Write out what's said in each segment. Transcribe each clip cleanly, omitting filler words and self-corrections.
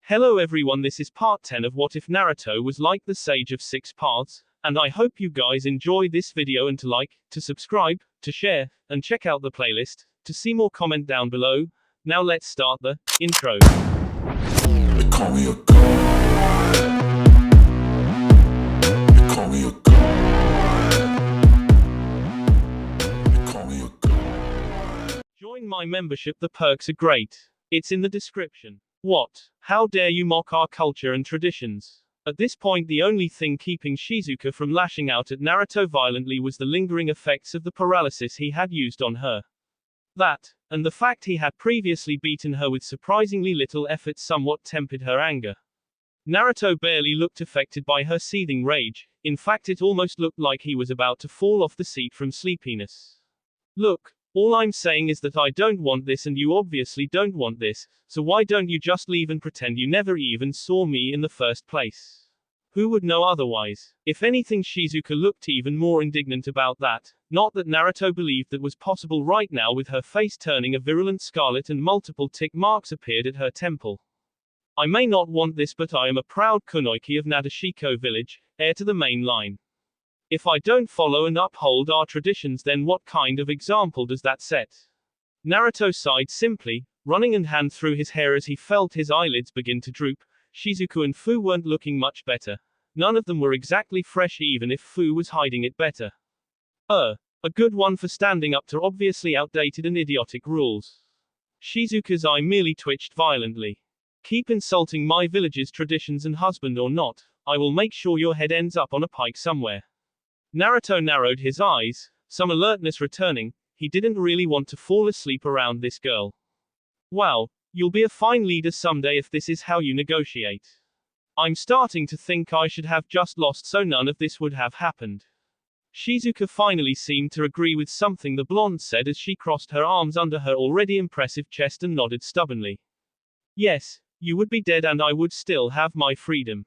Hello everyone, this is part 10 of What If Naruto Was Like the Sage of Six Paths, and I hope you guys enjoy this video and to like, to subscribe, to share, and check out the playlist, to see more comment down below. Now let's start the intro. They call me a god. They call me a god. They call me a god. Join my membership, the perks are great. It's in the description. What? How dare you mock our culture and traditions? At this point, the only thing keeping Shizuka from lashing out at Naruto violently was the lingering effects of the paralysis he had used on her. That, and the fact he had previously beaten her with surprisingly little effort, somewhat tempered her anger. Naruto barely looked affected by her seething rage. In fact, it almost looked like he was about to fall off the seat from sleepiness. Look, all I'm saying is that I don't want this and you obviously don't want this, so why don't you just leave and pretend you never even saw me in the first place? Who would know otherwise? If anything, Shizuka looked even more indignant about that. Not that Naruto believed that was possible right now, with her face turning a virulent scarlet and multiple tick marks appeared at her temple. I may not want this, but I am a proud kunoichi of Narutoshiko village, heir to the main line. If I don't follow and uphold our traditions, then what kind of example does that set? Naruto sighed simply, running a hand through his hair as he felt his eyelids begin to droop. Shizuka and Fu weren't looking much better. None of them were exactly fresh, even if Fu was hiding it better. A good one for standing up to obviously outdated and idiotic rules. Shizuka's eye merely twitched violently. Keep insulting my village's traditions and husband or not, I will make sure your head ends up on a pike somewhere. Naruto narrowed his eyes, some alertness returning. He didn't really want to fall asleep around this girl. Wow, you'll be a fine leader someday if this is how you negotiate. I'm starting to think I should have just lost so none of this would have happened. Shizuka finally seemed to agree with something the blonde said as she crossed her arms under her already impressive chest and nodded stubbornly. Yes, you would be dead and I would still have my freedom.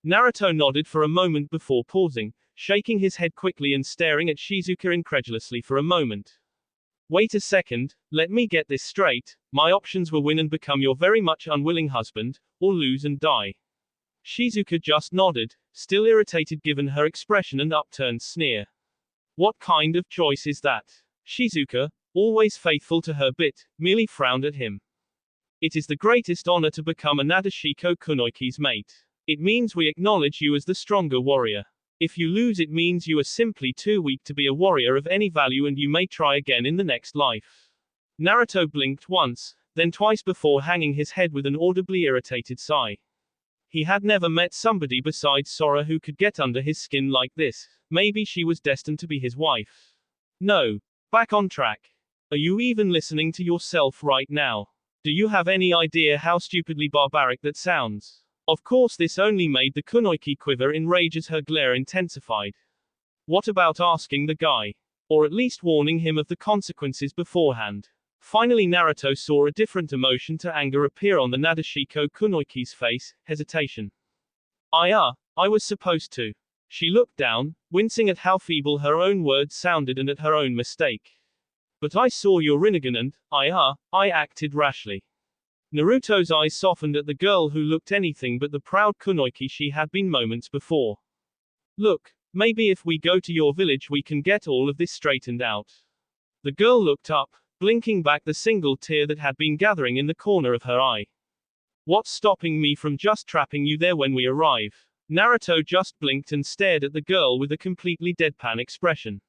Naruto nodded for a moment before pausing, shaking his head quickly and staring at Shizuka incredulously for a moment. Wait a second, let me get this straight. My options were win and become your very much unwilling husband, or lose and die. Shizuka just nodded, still irritated given her expression and upturned sneer. What kind of choice is that? Shizuka, always faithful to her bit, merely frowned at him. It is the greatest honor to become a Narutoshiko kunoichi's mate. It means we acknowledge you as the stronger warrior. If you lose, it means you are simply too weak to be a warrior of any value and you may try again in the next life. Naruto blinked once, then twice before hanging his head with an audibly irritated sigh. He had never met somebody besides Sora who could get under his skin like this. Maybe she was destined to be his wife. No. Back on track. Are you even listening to yourself right now? Do you have any idea how stupidly barbaric that sounds? Of course, this only made the kunoichi quiver in rage as her glare intensified. What about asking the guy? Or at least warning him of the consequences beforehand? Finally, Naruto saw a different emotion to anger appear on the Narutoshiko kunoichi's face, hesitation. I was supposed to. She looked down, wincing at how feeble her own words sounded and at her own mistake. But I saw your Rinnegan and, I acted rashly. Naruto's eyes softened at the girl who looked anything but the proud kunoichi she had been moments before. Look, maybe if we go to your village we can get all of this straightened out. The girl looked up, blinking back the single tear that had been gathering in the corner of her eye. What's stopping me from just trapping you there when we arrive? Naruto just blinked and stared at the girl with a completely deadpan expression.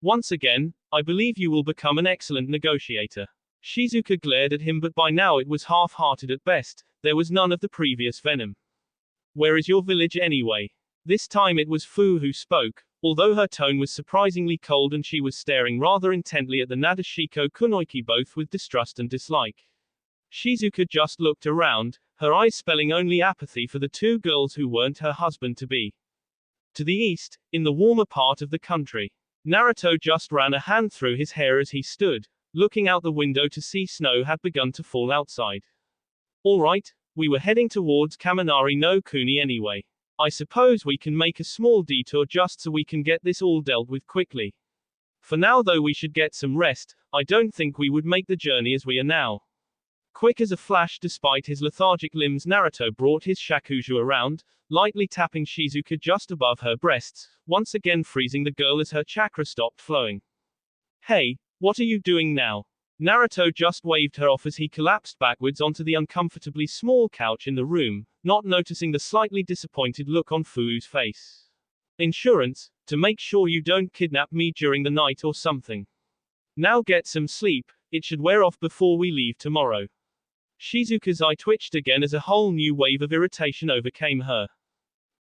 Once again, I believe you will become an excellent negotiator. Shizuka glared at him, but by now it was half-hearted at best. There was none of the previous venom. Where is your village anyway? This time it was Fu who spoke, although her tone was surprisingly cold and she was staring rather intently at the Narutoshiko kunoichi, both with distrust and dislike. Shizuka just looked around, her eyes spelling only apathy for the two girls who weren't her husband-to-be. To the east, in the warmer part of the country, Naruto just ran a hand through his hair as he stood, looking out the window to see snow had begun to fall outside. Alright, we were heading towards Kaminari no Kuni anyway. I suppose we can make a small detour just so we can get this all dealt with quickly. For now though we should get some rest. I don't think we would make the journey as we are now. Quick as a flash despite his lethargic limbs, Naruto brought his shakuju around, lightly tapping Shizuka just above her breasts, once again freezing the girl as her chakra stopped flowing. Hey, what are you doing now? Naruto just waved her off as he collapsed backwards onto the uncomfortably small couch in the room, not noticing the slightly disappointed look on Fuu's face. Insurance, to make sure you don't kidnap me during the night or something. Now get some sleep, it should wear off before we leave tomorrow. Shizuka's eye twitched again as a whole new wave of irritation overcame her.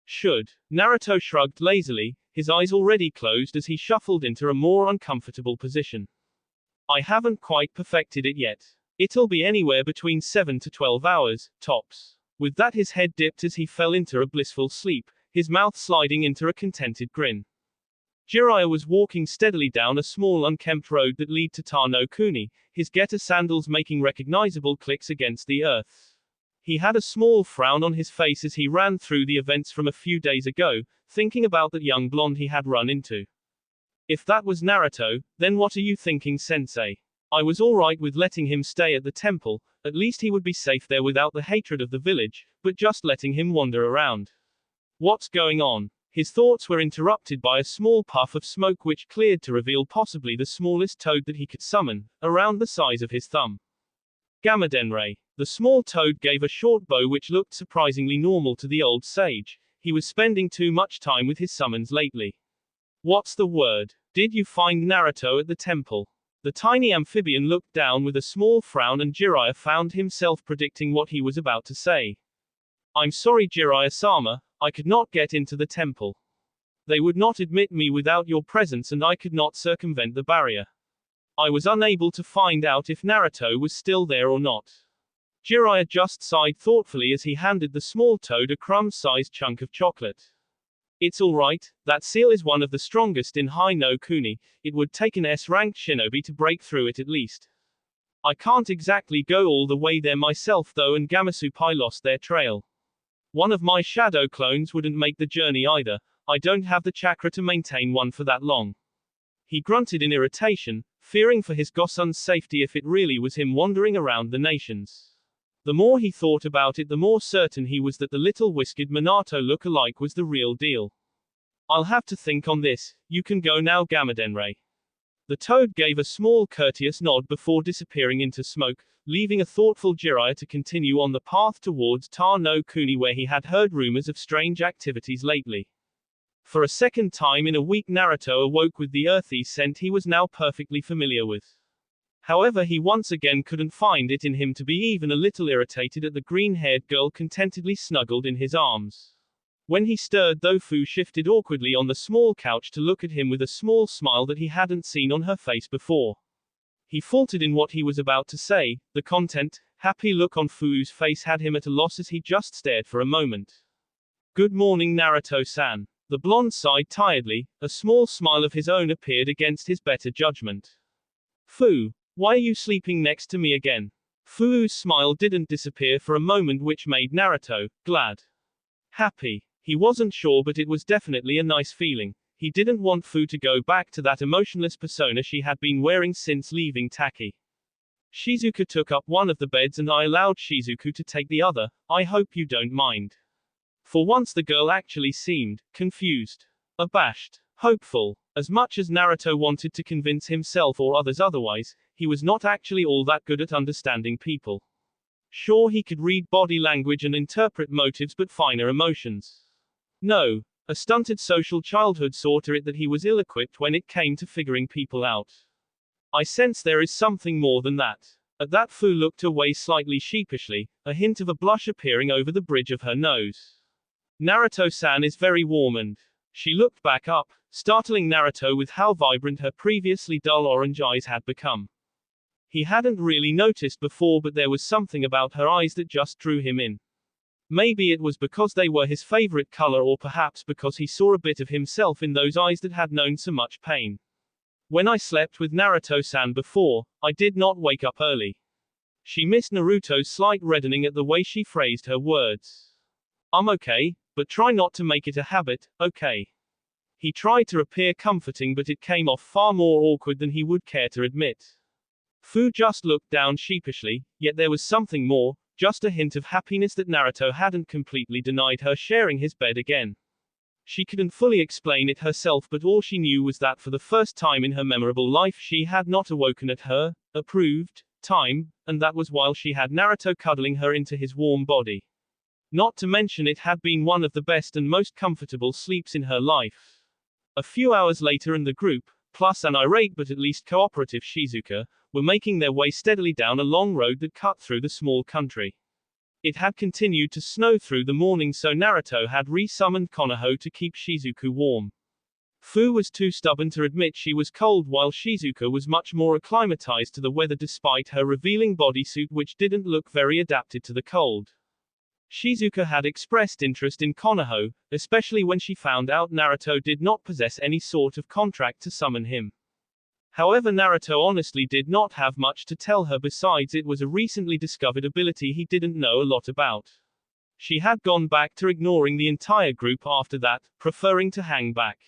Should. Naruto shrugged lazily, his eyes already closed as he shuffled into a more uncomfortable position. I haven't quite perfected it yet. It'll be anywhere between 7 to 12 hours, tops. With that his head dipped as he fell into a blissful sleep, his mouth sliding into a contented grin. Jiraiya was walking steadily down a small unkempt road that led to Ta no Kuni, his getter sandals making recognizable clicks against the earth. He had a small frown on his face as he ran through the events from a few days ago, thinking about that young blonde he had run into. If that was Naruto, then what are you thinking, sensei? I was alright with letting him stay at the temple, at least he would be safe there without the hatred of the village, but just letting him wander around. What's going on? His thoughts were interrupted by a small puff of smoke which cleared to reveal possibly the smallest toad that he could summon, around the size of his thumb. Gamadenrai. The small toad gave a short bow which looked surprisingly normal to the old sage. He was spending too much time with his summons lately. What's the word? Did you find Naruto at the temple? The tiny amphibian looked down with a small frown and Jiraiya found himself predicting what he was about to say. I'm sorry Jiraiya-sama, I could not get into the temple. They would not admit me without your presence and I could not circumvent the barrier. I was unable to find out if Naruto was still there or not. Jiraiya just sighed thoughtfully as he handed the small toad a crumb-sized chunk of chocolate. It's alright, that seal is one of the strongest in Hai no Kuni, it would take an S-ranked shinobi to break through it at least. I can't exactly go all the way there myself though, and Gamasupai lost their trail. One of my shadow clones wouldn't make the journey either, I don't have the chakra to maintain one for that long. He grunted in irritation, fearing for his Gosun's safety if it really was him wandering around the nations. The more he thought about it, the more certain he was that the little whiskered Minato look-alike was the real deal. I'll have to think on this, you can go now Gamadenrai. The toad gave a small courteous nod before disappearing into smoke, leaving a thoughtful Jiraiya to continue on the path towards Ta no Kuni where he had heard rumors of strange activities lately. For a second time in a week Naruto awoke with the earthy scent he was now perfectly familiar with. However, he once again couldn't find it in him to be even a little irritated at the green-haired girl contentedly snuggled in his arms. When he stirred though, Fu shifted awkwardly on the small couch to look at him with a small smile that he hadn't seen on her face before. He faltered in what he was about to say, the content, happy look on Fu's face had him at a loss as he just stared for a moment. Good morning Naruto-san. The blonde sighed tiredly, a small smile of his own appeared against his better judgment. Fu. Why are you sleeping next to me again? Fu's smile didn't disappear for a moment, which made Naruto glad. Happy. He wasn't sure, but it was definitely a nice feeling. He didn't want Fu to go back to that emotionless persona she had been wearing since leaving Taki. Shizuka took up one of the beds and I allowed Shizuku to take the other, I hope you don't mind. For once the girl actually seemed confused, abashed, hopeful. As much as Naruto wanted to convince himself or others otherwise, he was not actually all that good at understanding people. Sure, he could read body language and interpret motives, but finer emotions. No. A stunted social childhood saw to it that he was ill-equipped when it came to figuring people out. I sense there is something more than that. At that Fu looked away slightly sheepishly, a hint of a blush appearing over the bridge of her nose. Naruto-san is very warm and... She looked back up, startling Naruto with how vibrant her previously dull orange eyes had become. He hadn't really noticed before, but there was something about her eyes that just drew him in. Maybe it was because they were his favorite color, or perhaps because he saw a bit of himself in those eyes that had known so much pain. When I slept with Naruto-san before, I did not wake up early. She missed Naruto's slight reddening at the way she phrased her words. I'm okay, but try not to make it a habit, okay? He tried to appear comforting, but it came off far more awkward than he would care to admit. Fu just looked down sheepishly, yet there was something more, just a hint of happiness that Naruto hadn't completely denied her sharing his bed again. She couldn't fully explain it herself, but all she knew was that for the first time in her memorable life she had not awoken at her approved time, and that was while she had Naruto cuddling her into his warm body. Not to mention it had been one of the best and most comfortable sleeps in her life. A few hours later and the group, plus an irate but at least cooperative Shizuka, were making their way steadily down a long road that cut through the small country. It had continued to snow through the morning, so Naruto had re-summoned Konoha to keep Shizuku warm. Fu was too stubborn to admit she was cold, while Shizuka was much more acclimatized to the weather despite her revealing bodysuit, which didn't look very adapted to the cold. Shizuka had expressed interest in Konoha, especially when she found out Naruto did not possess any sort of contract to summon him. However, Naruto honestly did not have much to tell her, besides it was a recently discovered ability he didn't know a lot about. She had gone back to ignoring the entire group after that, preferring to hang back.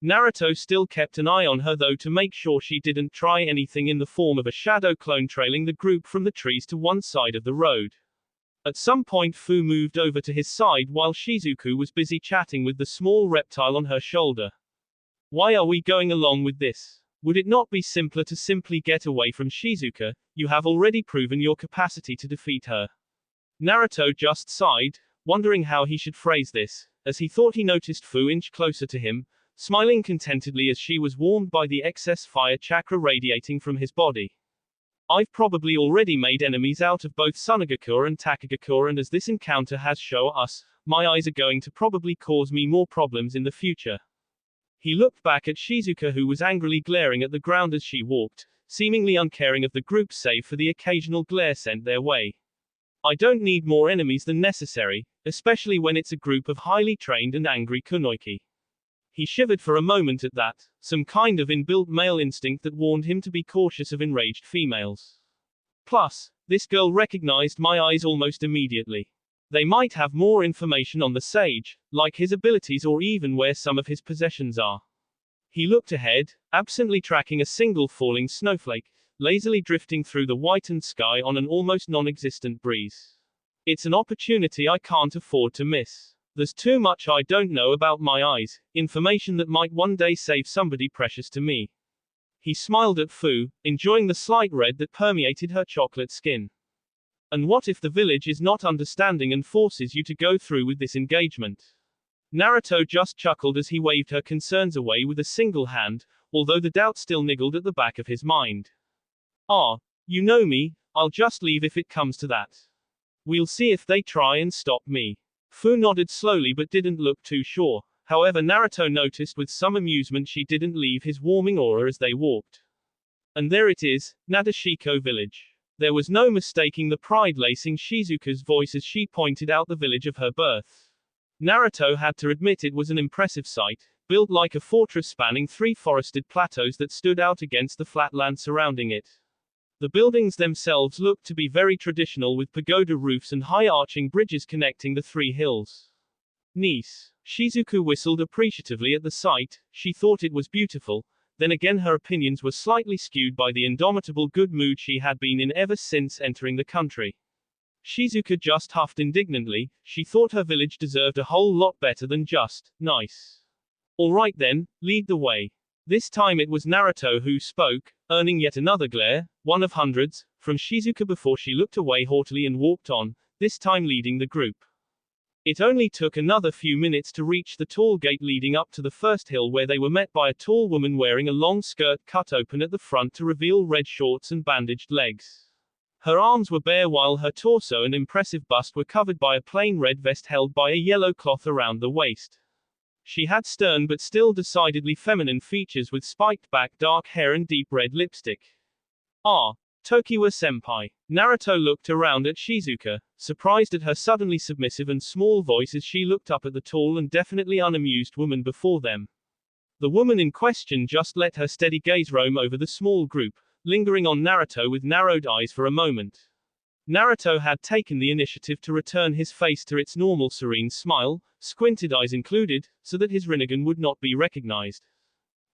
Naruto still kept an eye on her though, to make sure she didn't try anything in the form of a shadow clone trailing the group from the trees to one side of the road. At some point Fu moved over to his side while Shizuku was busy chatting with the small reptile on her shoulder. "Why are we going along with this? Would it not be simpler to simply get away from Shizuka? You have already proven your capacity to defeat her." Naruto just sighed, wondering how he should phrase this, as he thought he noticed Fu inch closer to him, smiling contentedly as she was warmed by the excess fire chakra radiating from his body. "I've probably already made enemies out of both Sunagakure and Takagakure, and as this encounter has shown us, my eyes are going to probably cause me more problems in the future." He looked back at Shizuka, who was angrily glaring at the ground as she walked, seemingly uncaring of the group save for the occasional glare sent their way. "I don't need more enemies than necessary, especially when it's a group of highly trained and angry kunoichi." He shivered for a moment at that, some kind of inbuilt male instinct that warned him to be cautious of enraged females. Plus, this girl recognized my eyes almost immediately. They might have more information on the sage, like his abilities or even where some of his possessions are. He looked ahead, absently tracking a single falling snowflake, lazily drifting through the whitened sky on an almost non-existent breeze. "It's an opportunity I can't afford to miss. There's too much I don't know about my eyes, information that might one day save somebody precious to me." He smiled at Fu, enjoying the slight red that permeated her chocolate skin. "And what if the village is not understanding and forces you to go through with this engagement?" Naruto just chuckled as he waved her concerns away with a single hand, although the doubt still niggled at the back of his mind. "Ah, you know me, I'll just leave if it comes to that. We'll see if they try and stop me." Fu nodded slowly but didn't look too sure. However, Naruto noticed with some amusement she didn't leave his warming aura as they walked. And there it is, Nadeshiko village. There was no mistaking the pride-lacing Shizuka's voice as she pointed out the village of her birth. Naruto had to admit it was an impressive sight, built like a fortress spanning 3 forested plateaus that stood out against the flatland surrounding it. The buildings themselves looked to be very traditional, with pagoda roofs and high-arching bridges connecting the 3 hills. "Nice." Shizuku whistled appreciatively at the sight. She thought it was beautiful. Then again, her opinions were slightly skewed by the indomitable good mood she had been in ever since entering the country. Shizuka just huffed indignantly. She thought her village deserved a whole lot better than just nice. "All right then, lead the way." This time it was Naruto who spoke, earning yet another glare, one of hundreds, from Shizuka before she looked away haughtily and walked on, this time leading the group. It only took another few minutes to reach the tall gate leading up to the first hill, where they were met by a tall woman wearing a long skirt cut open at the front to reveal red shorts and bandaged legs. Her arms were bare while her torso and impressive bust were covered by a plain red vest held by a yellow cloth around the waist. She had stern but still decidedly feminine features with spiked back dark hair and deep red lipstick. "Ah, Tokiwa-senpai." Naruto looked around at Shizuka, surprised at her suddenly submissive and small voice as she looked up at the tall and definitely unamused woman before them. The woman in question just let her steady gaze roam over the small group, lingering on Naruto with narrowed eyes for a moment. Naruto had taken the initiative to return his face to its normal serene smile, squinted eyes included, so that his Rinnegan would not be recognized.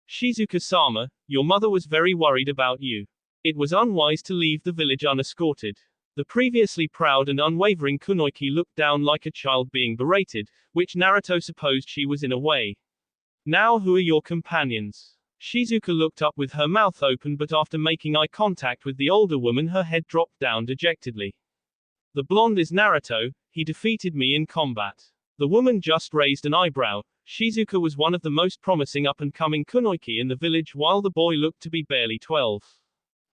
"Shizuka-sama, your mother was very worried about you." It was unwise to leave the village unescorted. The previously proud and unwavering Kunoichi looked down like a child being berated, which Naruto supposed she was in a way. Now who are your companions? Shizuka looked up with her mouth open, but after making eye contact with the older woman her head dropped down dejectedly. The blonde is Naruto, he defeated me in combat. The woman just raised an eyebrow. Shizuka was one of the most promising up-and-coming kunoichi in the village while the boy looked to be barely 12.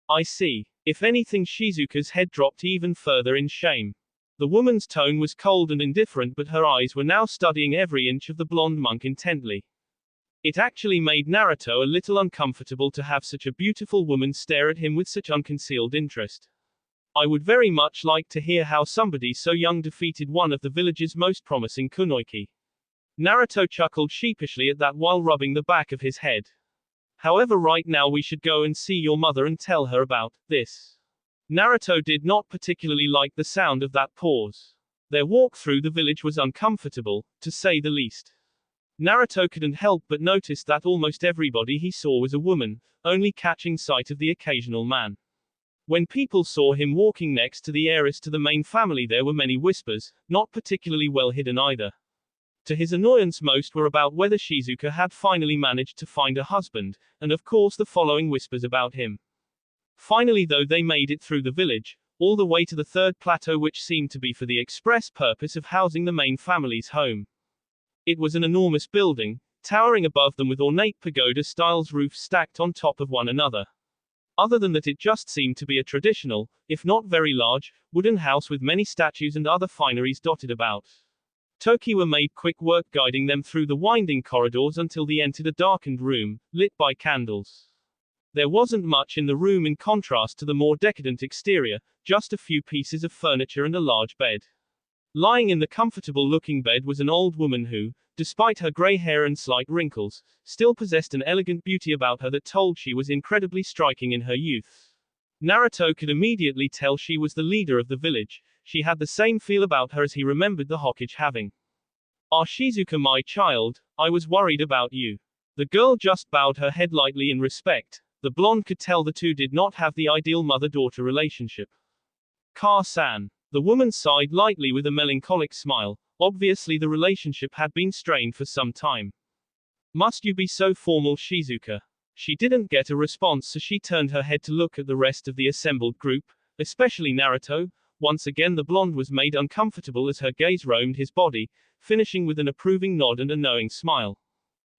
I see. If anything, Shizuka's head dropped even further in shame. The woman's tone was cold and indifferent, but her eyes were now studying every inch of the blonde monk intently. It actually made Naruto a little uncomfortable to have such a beautiful woman stare at him with such unconcealed interest. I would very much like to hear how somebody so young defeated one of the village's most promising kunoichi. Naruto chuckled sheepishly at that while rubbing the back of his head. However, right now we should go and see your mother and tell her about this. Naruto did not particularly like the sound of that pause. Their walk through the village was uncomfortable, to say the least. Naruto couldn't help but notice that almost everybody he saw was a woman, only catching sight of the occasional man. When people saw him walking next to the heiress to the main family, there were many whispers, not particularly well hidden either. To his annoyance, most were about whether Shizuka had finally managed to find a husband, and of course the following whispers about him. Finally, though, they made it through the village, all the way to the third plateau, which seemed to be for the express purpose of housing the main family's home. It was an enormous building, towering above them with ornate pagoda-style roofs stacked on top of one another. Other than that, it just seemed to be a traditional, if not very large, wooden house with many statues and other fineries dotted about. Tokiwa made quick work guiding them through the winding corridors until they entered a darkened room, lit by candles. There wasn't much in the room in contrast to the more decadent exterior, just a few pieces of furniture and a large bed. Lying in the comfortable-looking bed was an old woman who, despite her gray hair and slight wrinkles, still possessed an elegant beauty about her that told she was incredibly striking in her youth. Naruto could immediately tell she was the leader of the village. She had the same feel about her as he remembered the Hokage having. "Ah, Shizuka, my child, I was worried about you." The girl just bowed her head lightly in respect. The blonde could tell the two did not have the ideal mother-daughter relationship. "Ka-san." The woman sighed lightly with a melancholic smile. Obviously the relationship had been strained for some time. "Must you be so formal, Shizuka?" She didn't get a response, so she turned her head to look at the rest of the assembled group, especially Naruto. Once again the blonde was made uncomfortable as her gaze roamed his body, finishing with an approving nod and a knowing smile.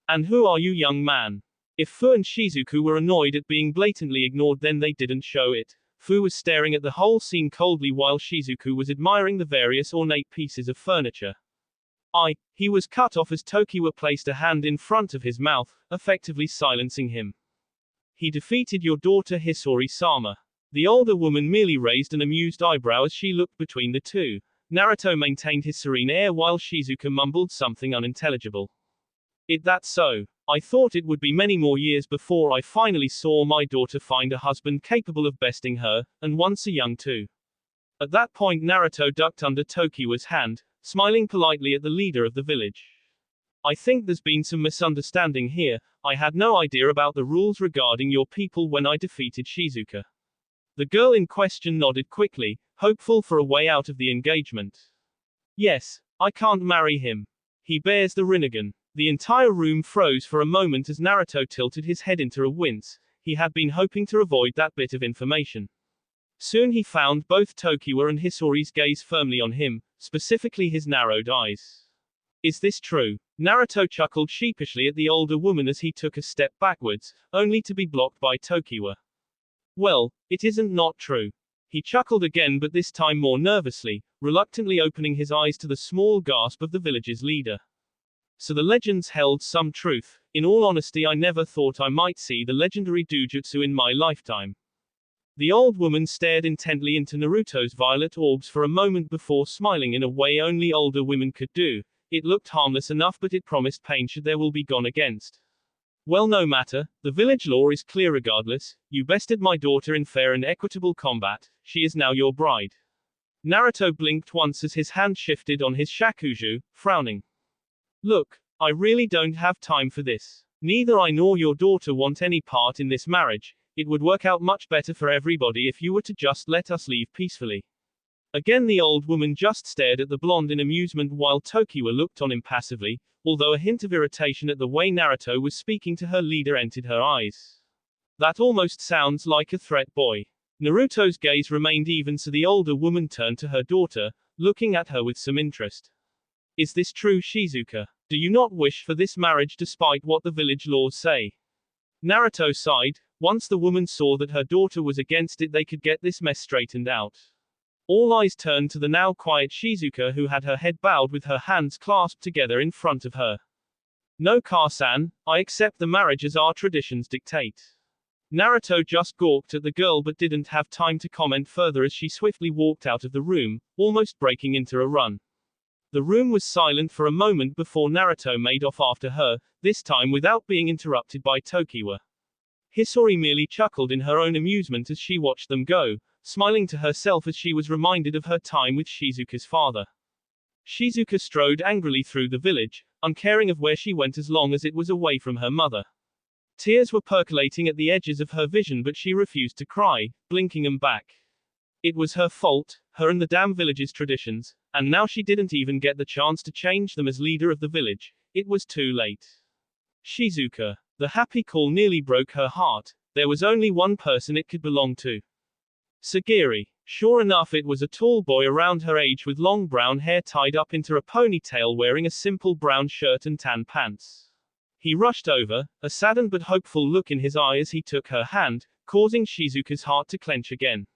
"And who are you, young man?" If Fu and Shizuku were annoyed at being blatantly ignored, then they didn't show it. Fu was staring at the whole scene coldly while Shizuku was admiring the various ornate pieces of furniture. He was cut off as Tokiwa placed a hand in front of his mouth, effectively silencing him. "He defeated your daughter Hisori-sama." The older woman merely raised an amused eyebrow as she looked between the two. Naruto maintained his serene air while Shizuka mumbled something unintelligible. That's so. I thought it would be many more years before I finally saw my daughter find a husband capable of besting her, and once a young too." At that point Naruto ducked under Tokiwa's hand, smiling politely at the leader of the village. "I think there's been some misunderstanding here. I had no idea about the rules regarding your people when I defeated Shizuka." The girl in question nodded quickly, hopeful for a way out of the engagement. "Yes, I can't marry him. He bears the Rinnegan." The entire room froze for a moment as Naruto tilted his head into a wince. He had been hoping to avoid that bit of information. Soon he found both Tokiwa and Hisori's gaze firmly on him, specifically his narrowed eyes. "Is this true?" Naruto chuckled sheepishly at the older woman as he took a step backwards, only to be blocked by Tokiwa. "Well, it isn't not true." He chuckled again, but this time more nervously, reluctantly opening his eyes to the small gasp of the village's leader. "So the legends held some truth. In all honesty, I never thought I might see the legendary Dujutsu in my lifetime." The old woman stared intently into Naruto's violet orbs for a moment before smiling in a way only older women could do. It looked harmless enough, but it promised pain should there will be gone against. "Well, no matter. The village law is clear regardless. You bested my daughter in fair and equitable combat. She is now your bride." Naruto blinked once as his hand shifted on his shakuju, frowning. "Look, I really don't have time for this. Neither I nor your daughter want any part in this marriage. it would work out much better for everybody if you were to just let us leave peacefully. Again the old woman just stared at the blonde in amusement while Tokiwa looked on impassively, although a hint of irritation at the way Naruto was speaking to her leader entered her eyes. That almost sounds like a threat, boy. Naruto's gaze remained even, so the older woman turned to her daughter, looking at her with some interest. Is this true, Shizuka? Do you not wish for this marriage despite what the village laws say? Naruto sighed. Once the woman saw that her daughter was against it, they could get this mess straightened out. All eyes turned to the now quiet Shizuka, who had her head bowed with her hands clasped together in front of her. No, Kar-san, I accept the marriage as our traditions dictate. Naruto just gawked at the girl but didn't have time to comment further as she swiftly walked out of the room, almost breaking into a run. The room was silent for a moment before Naruto made off after her, this time without being interrupted by Tokiwa. Hisori merely chuckled in her own amusement as she watched them go, smiling to herself as she was reminded of her time with Shizuka's father. Shizuka strode angrily through the village, uncaring of where she went as long as it was away from her mother. Tears were percolating at the edges of her vision, but she refused to cry, blinking them back. It was her fault, her and the damn village's traditions, and now she didn't even get the chance to change them as leader of the village. It was too late. Shizuka. The happy call nearly broke her heart. There was only one person it could belong to. Sagiri. Sure enough, it was a tall boy around her age with long brown hair tied up into a ponytail, wearing a simple brown shirt and tan pants. He rushed over, a saddened but hopeful look in his eye as he took her hand, causing Shizuka's heart to clench again.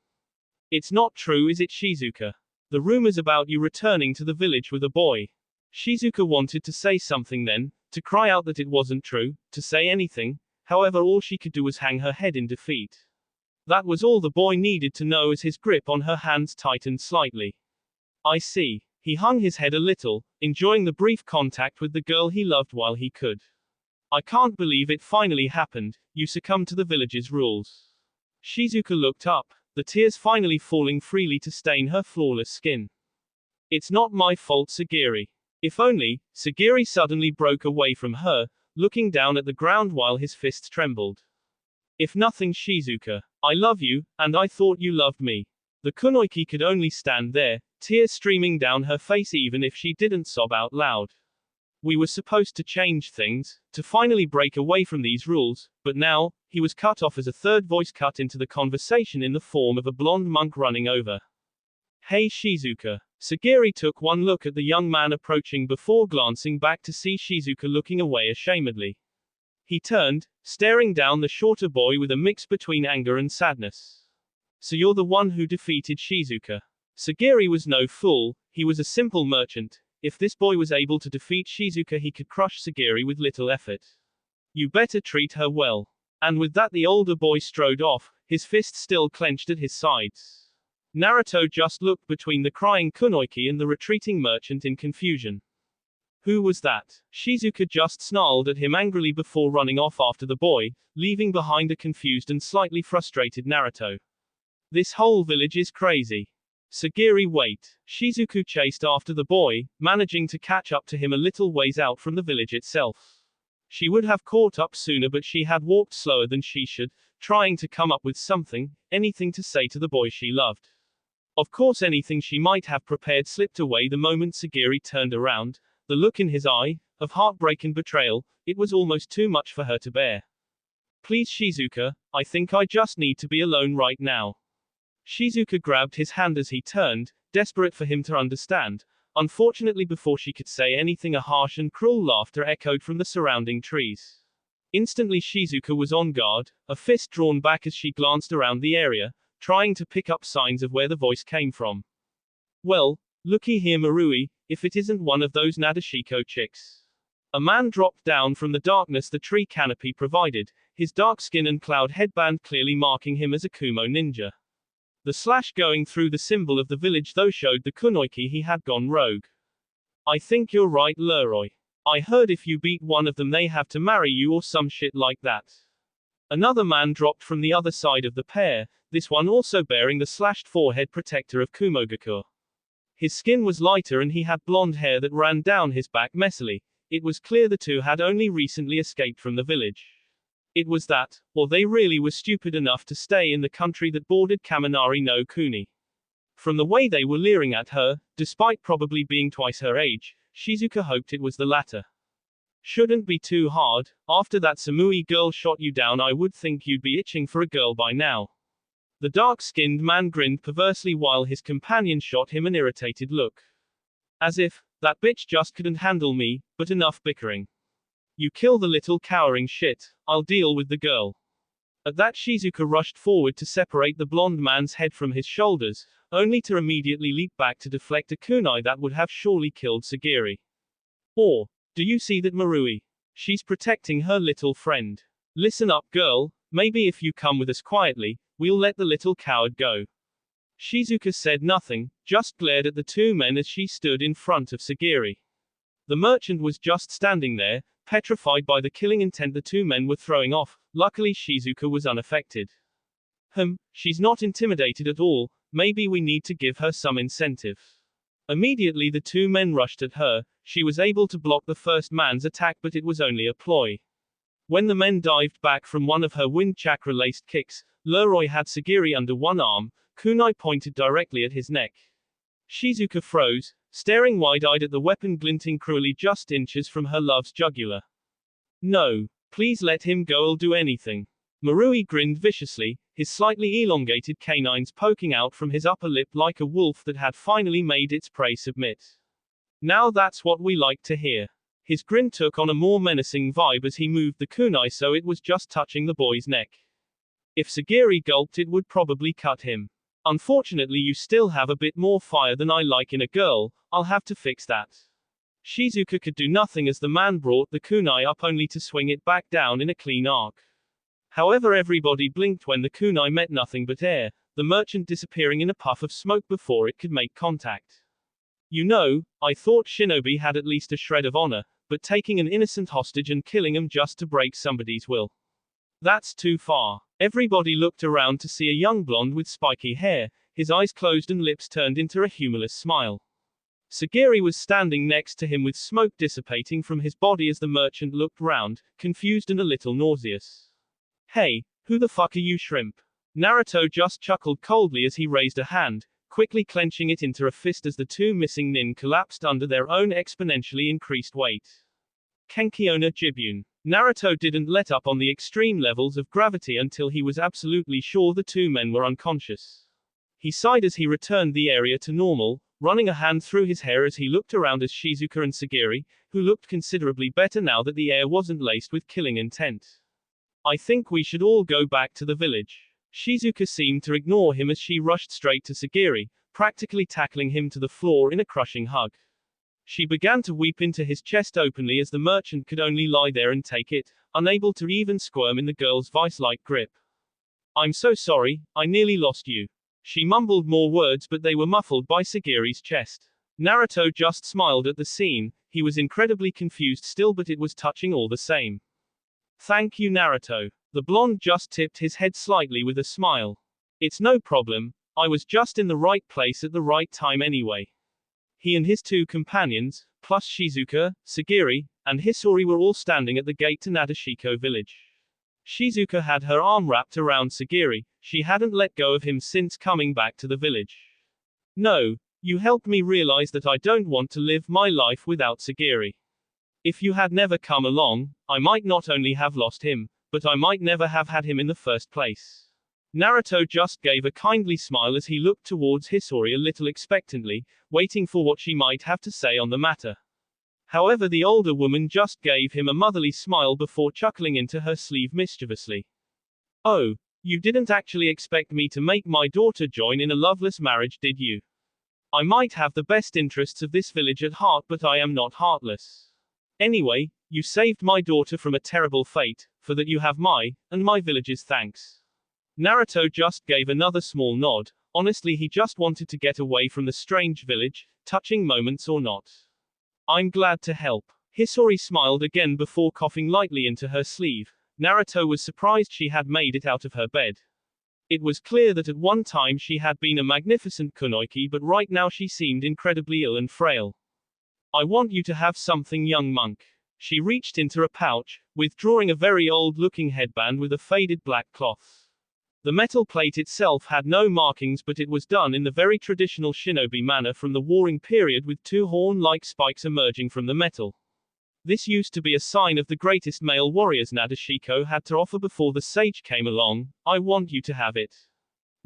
It's not true, is it, Shizuka? The rumors about you returning to the village with a boy. Shizuka wanted to say something then, to cry out that it wasn't true, to say anything, however all she could do was hang her head in defeat. That was all the boy needed to know as his grip on her hands tightened slightly. I see. He hung his head a little, enjoying the brief contact with the girl he loved while he could. I can't believe it finally happened, you succumbed to the village's rules. Shizuka looked up, the tears finally falling freely to stain her flawless skin. It's not my fault, Sagiri. If only. Sagiri suddenly broke away from her, looking down at the ground while his fists trembled. If nothing, Shizuka. I love you, and I thought you loved me. The kunoichi could only stand there, tears streaming down her face even if she didn't sob out loud. We were supposed to change things, to finally break away from these rules, but now, he was cut off as a third voice cut into the conversation in the form of a blonde monk running over. Hey Shizuka. Sagiri took one look at the young man approaching before glancing back to see Shizuka looking away ashamedly. He turned, staring down the shorter boy with a mix between anger and sadness. So you're the one who defeated Shizuka. Sagiri was no fool, he was a simple merchant. If this boy was able to defeat Shizuka, he could crush Sagiri with little effort. You better treat her well. And with that the older boy strode off, his fists still clenched at his sides. Naruto just looked between the crying kunoichi and the retreating merchant in confusion. Who was that? Shizuka just snarled at him angrily before running off after the boy, leaving behind a confused and slightly frustrated Naruto. This whole village is crazy. Sagiri, wait. Shizuku chased after the boy, managing to catch up to him a little ways out from the village itself. She would have caught up sooner, but she had walked slower than she should, trying to come up with something, anything to say to the boy she loved. Of course, anything she might have prepared slipped away the moment Sagiri turned around, the look in his eye, of heartbreak and betrayal, it was almost too much for her to bear. Please Shizuka, I think I just need to be alone right now. Shizuka grabbed his hand as he turned, desperate for him to understand. Unfortunately, before she could say anything, a harsh and cruel laughter echoed from the surrounding trees. Instantly Shizuka was on guard, a fist drawn back as she glanced around the area, trying to pick up signs of where the voice came from. Well, looky here Marui, if it isn't one of those Nadeshiko chicks. A man dropped down from the darkness the tree canopy provided, his dark skin and cloud headband clearly marking him as a Kumo ninja. The slash going through the symbol of the village though showed the kunoichi he had gone rogue. I think you're right, Leroy. I heard if you beat one of them they have to marry you or some shit like that. Another man dropped from the other side of the pair, this one also bearing the slashed forehead protector of Kumogakur. His skin was lighter and he had blonde hair that ran down his back messily. It was clear the two had only recently escaped from the village. It was that, or they really were stupid enough to stay in the country that bordered Kaminari no Kuni. From the way they were leering at her, despite probably being twice her age, Shizuka hoped it was the latter. Shouldn't be too hard, after that Samui girl shot you down I would think you'd be itching for a girl by now. The dark-skinned man grinned perversely while his companion shot him an irritated look. As if, that bitch just couldn't handle me, but enough bickering. You kill the little cowering shit, I'll deal with the girl. At that Shizuka rushed forward to separate the blonde man's head from his shoulders, only to immediately leap back to deflect a kunai that would have surely killed Sagiri. Or, do you see that Marui? She's protecting her little friend. Listen up girl, maybe if you come with us quietly, we'll let the little coward go. Shizuka said nothing, just glared at the two men as she stood in front of Sagiri. The merchant was just standing there, petrified by the killing intent the two men were throwing off. Luckily Shizuka was unaffected. She's not intimidated at all, maybe we need to give her some incentive. Immediately the two men rushed at her, she was able to block the first man's attack but it was only a ploy. When the men dived back from one of her wind chakra-laced kicks, Leroy had Sagiri under one arm, kunai pointed directly at his neck. Shizuka froze, staring wide-eyed at the weapon glinting cruelly just inches from her love's jugular. No. Please let him go, I'll do anything. Marui grinned viciously, his slightly elongated canines poking out from his upper lip like a wolf that had finally made its prey submit. Now that's what we like to hear. His grin took on a more menacing vibe as he moved the kunai so it was just touching the boy's neck. If Sagiri gulped it would probably cut him. Unfortunately you still have a bit more fire than I like in a girl, I'll have to fix that. Shizuka could do nothing as the man brought the kunai up only to swing it back down in a clean arc. However everybody blinked when the kunai met nothing but air, the merchant disappearing in a puff of smoke before it could make contact. You know, I thought shinobi had at least a shred of honor, but taking an innocent hostage and killing him just to break somebody's will. That's too far. Everybody looked around to see a young blonde with spiky hair, his eyes closed and lips turned into a humorless smile. Sagiri was standing next to him with smoke dissipating from his body as the merchant looked round, confused and a little nauseous. Hey, who the fuck are you shrimp? Naruto just chuckled coldly as he raised a hand, quickly clenching it into a fist as the two missing nin collapsed under their own exponentially increased weight. Kenkiona Jibun. Naruto didn't let up on the extreme levels of gravity until he was absolutely sure the two men were unconscious. He sighed as he returned the area to normal, running a hand through his hair as he looked around at Shizuka and Sagiri, who looked considerably better now that the air wasn't laced with killing intent. I think we should all go back to the village. Shizuka seemed to ignore him as she rushed straight to Sagiri, practically tackling him to the floor in a crushing hug. She began to weep into his chest openly as the merchant could only lie there and take it, unable to even squirm in the girl's vice-like grip. I'm so sorry, I nearly lost you. She mumbled more words but they were muffled by Sagiri's chest. Naruto just smiled at the scene, he was incredibly confused still but it was touching all the same. Thank you Naruto. The blonde just tipped his head slightly with a smile. It's no problem, I was just in the right place at the right time anyway. He and his two companions, plus Shizuka, Sagiri, and Hisori were all standing at the gate to Nadeshiko village. Shizuka had her arm wrapped around Sagiri, she hadn't let go of him since coming back to the village. No, you helped me realize that I don't want to live my life without Sagiri. If you had never come along, I might not only have lost him, but I might never have had him in the first place. Naruto just gave a kindly smile as he looked towards Hisori a little expectantly, waiting for what she might have to say on the matter. However, the older woman just gave him a motherly smile before chuckling into her sleeve mischievously. Oh, you didn't actually expect me to make my daughter join in a loveless marriage, did you? I might have the best interests of this village at heart, but I am not heartless. Anyway, you saved my daughter from a terrible fate, for that you have and my village's thanks. Naruto just gave another small nod, honestly he just wanted to get away from the strange village, touching moments or not. I'm glad to help. Hisori smiled again before coughing lightly into her sleeve. Naruto was surprised she had made it out of her bed. It was clear that at one time she had been a magnificent kunoichi but right now she seemed incredibly ill and frail. I want you to have something, young monk. She reached into a pouch, withdrawing a very old-looking headband with a faded black cloth. The metal plate itself had no markings, but it was done in the very traditional shinobi manner from the warring period, with two horn-like spikes emerging from the metal. This used to be a sign of the greatest male warriors Naruto had to offer before the sage came along. I want you to have it.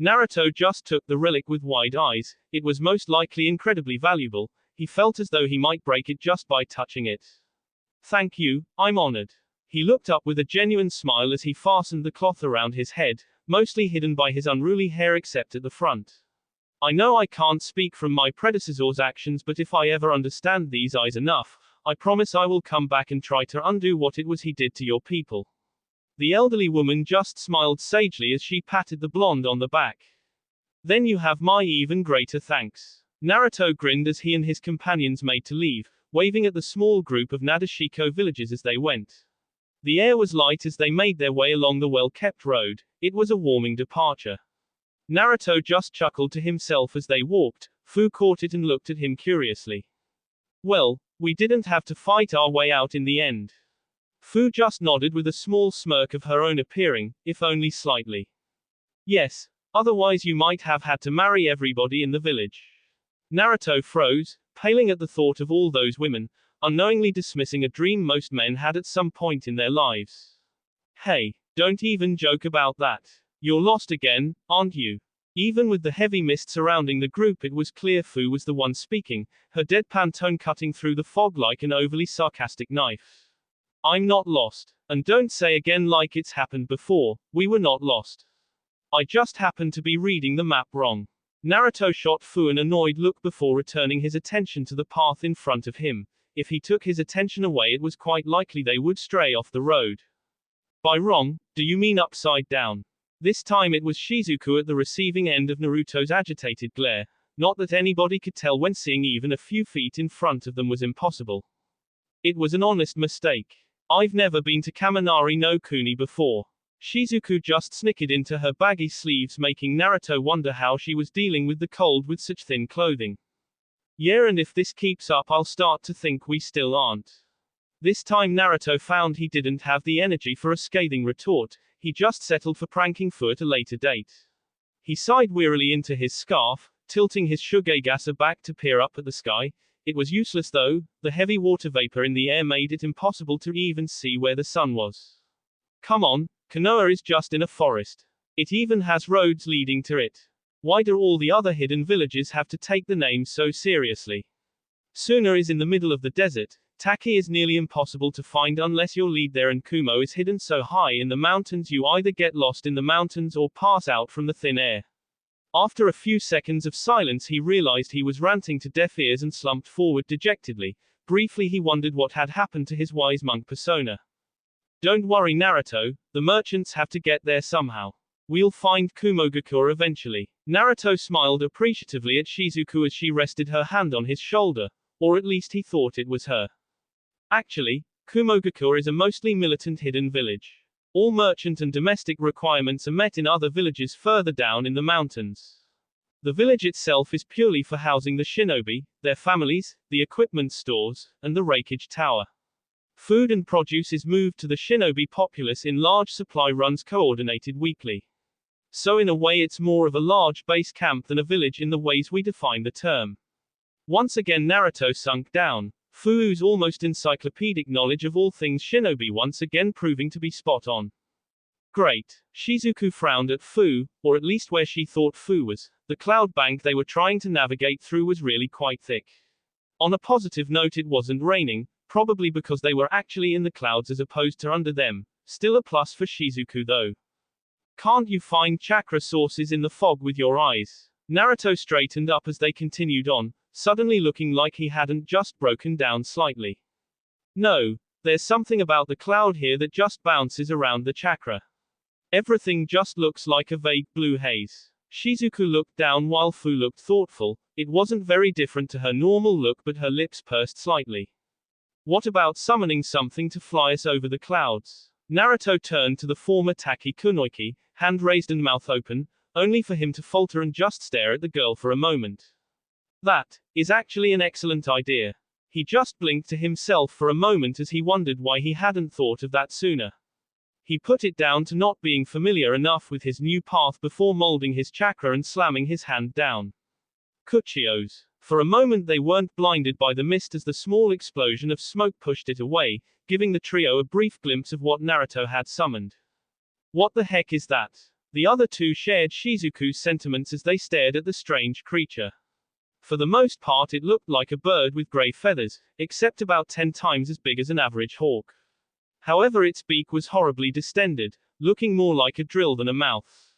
Naruto just took the relic with wide eyes. It was most likely incredibly valuable. He felt as though he might break it just by touching it. Thank you, I'm honored. He looked up with a genuine smile as he fastened the cloth around his head, mostly hidden by his unruly hair except at the front. I know I can't speak from my predecessor's actions, but if I ever understand these eyes enough, I promise I will come back and try to undo what it was he did to your people. The elderly woman just smiled sagely as she patted the blonde on the back. Then you have my even greater thanks. Naruto grinned as he and his companions made to leave, waving at the small group of Naruto villagers as they went. The air was light as they made their way along the well-kept road. It was a warming departure. Naruto just chuckled to himself as they walked. Fu caught it and looked at him curiously. Well, we didn't have to fight our way out in the end. Fu just nodded with a small smirk of her own appearing, if only slightly. Yes, otherwise you might have had to marry everybody in the village. Naruto froze, paling at the thought of all those women, unknowingly dismissing a dream most men had at some point in their lives. Hey, don't even joke about that. You're lost again, aren't you? Even with the heavy mist surrounding the group, it was clear Fu was the one speaking, her deadpan tone cutting through the fog like an overly sarcastic knife. I'm not lost. And don't say again like it's happened before, we were not lost. I just happened to be reading the map wrong. Naruto shot Fu an annoyed look before returning his attention to the path in front of him. If he took his attention away, it was quite likely they would stray off the road. By wrong, do you mean upside down? This time it was Shizuku at the receiving end of Naruto's agitated glare. Not that anybody could tell when seeing even a few feet in front of them was impossible. It was an honest mistake. I've never been to Kaminari no Kuni before. Shizuku just snickered into her baggy sleeves, making Naruto wonder how she was dealing with the cold with such thin clothing. Yeah, and if this keeps up, I'll start to think we still aren't. This time Naruto found he didn't have the energy for a scathing retort. He just settled for pranking Fu at a later date. He sighed wearily into his scarf, tilting his Shugegasa back to peer up at the sky. It was useless though, the heavy water vapor in the air made it impossible to even see where the sun was. Come on, Konoha is just in a forest. It even has roads leading to it. Why do all the other hidden villages have to take the name so seriously? Suna is in the middle of the desert. Taki is nearly impossible to find unless you're lead there, and Kumo is hidden so high in the mountains you either get lost in the mountains or pass out from the thin air. After a few seconds of silence he realized he was ranting to deaf ears and slumped forward dejectedly. Briefly he wondered what had happened to his wise monk persona. Don't worry Naruto, the merchants have to get there somehow. We'll find Kumogakure eventually. Naruto smiled appreciatively at Shizuku as she rested her hand on his shoulder. Or at least he thought it was her. Actually, Kumogakure is a mostly militant hidden village. All merchant and domestic requirements are met in other villages further down in the mountains. The village itself is purely for housing the shinobi, their families, the equipment stores, and the rakeage tower. Food and produce is moved to the shinobi populace in large supply runs coordinated weekly. So in a way it's more of a large base camp than a village in the ways we define the term. Once again Naruto sunk down. Fu's almost encyclopedic knowledge of all things shinobi once again proving to be spot on. Great. Shizuku frowned at Fu, or at least where she thought Fu was. The cloud bank they were trying to navigate through was really quite thick. On a positive note, it wasn't raining, probably because they were actually in the clouds as opposed to under them. Still a plus for Shizuku though. Can't you find chakra sources in the fog with your eyes? Naruto straightened up as they continued on, suddenly looking like he hadn't just broken down slightly. No, there's something about the cloud here that just bounces around the chakra. Everything just looks like a vague blue haze. Shizuku looked down while Fu looked thoughtful. It wasn't very different to her normal look, but her lips pursed slightly. What about summoning something to fly us over the clouds? Naruto turned to the former Taki Kunoiki, hand raised and mouth open, only for him to falter and just stare at the girl for a moment. That is actually an excellent idea. He just blinked to himself for a moment as he wondered why he hadn't thought of that sooner. He put it down to not being familiar enough with his new path before molding his chakra and slamming his hand down. Cuccios. For a moment they weren't blinded by the mist as the small explosion of smoke pushed it away, giving the trio a brief glimpse of what Naruto had summoned. What the heck is that? The other two shared Shizuku's sentiments as they stared at the strange creature. For the most part it looked like a bird with gray feathers, except about 10 times as big as an average hawk. However, its beak was horribly distended, looking more like a drill than a mouth.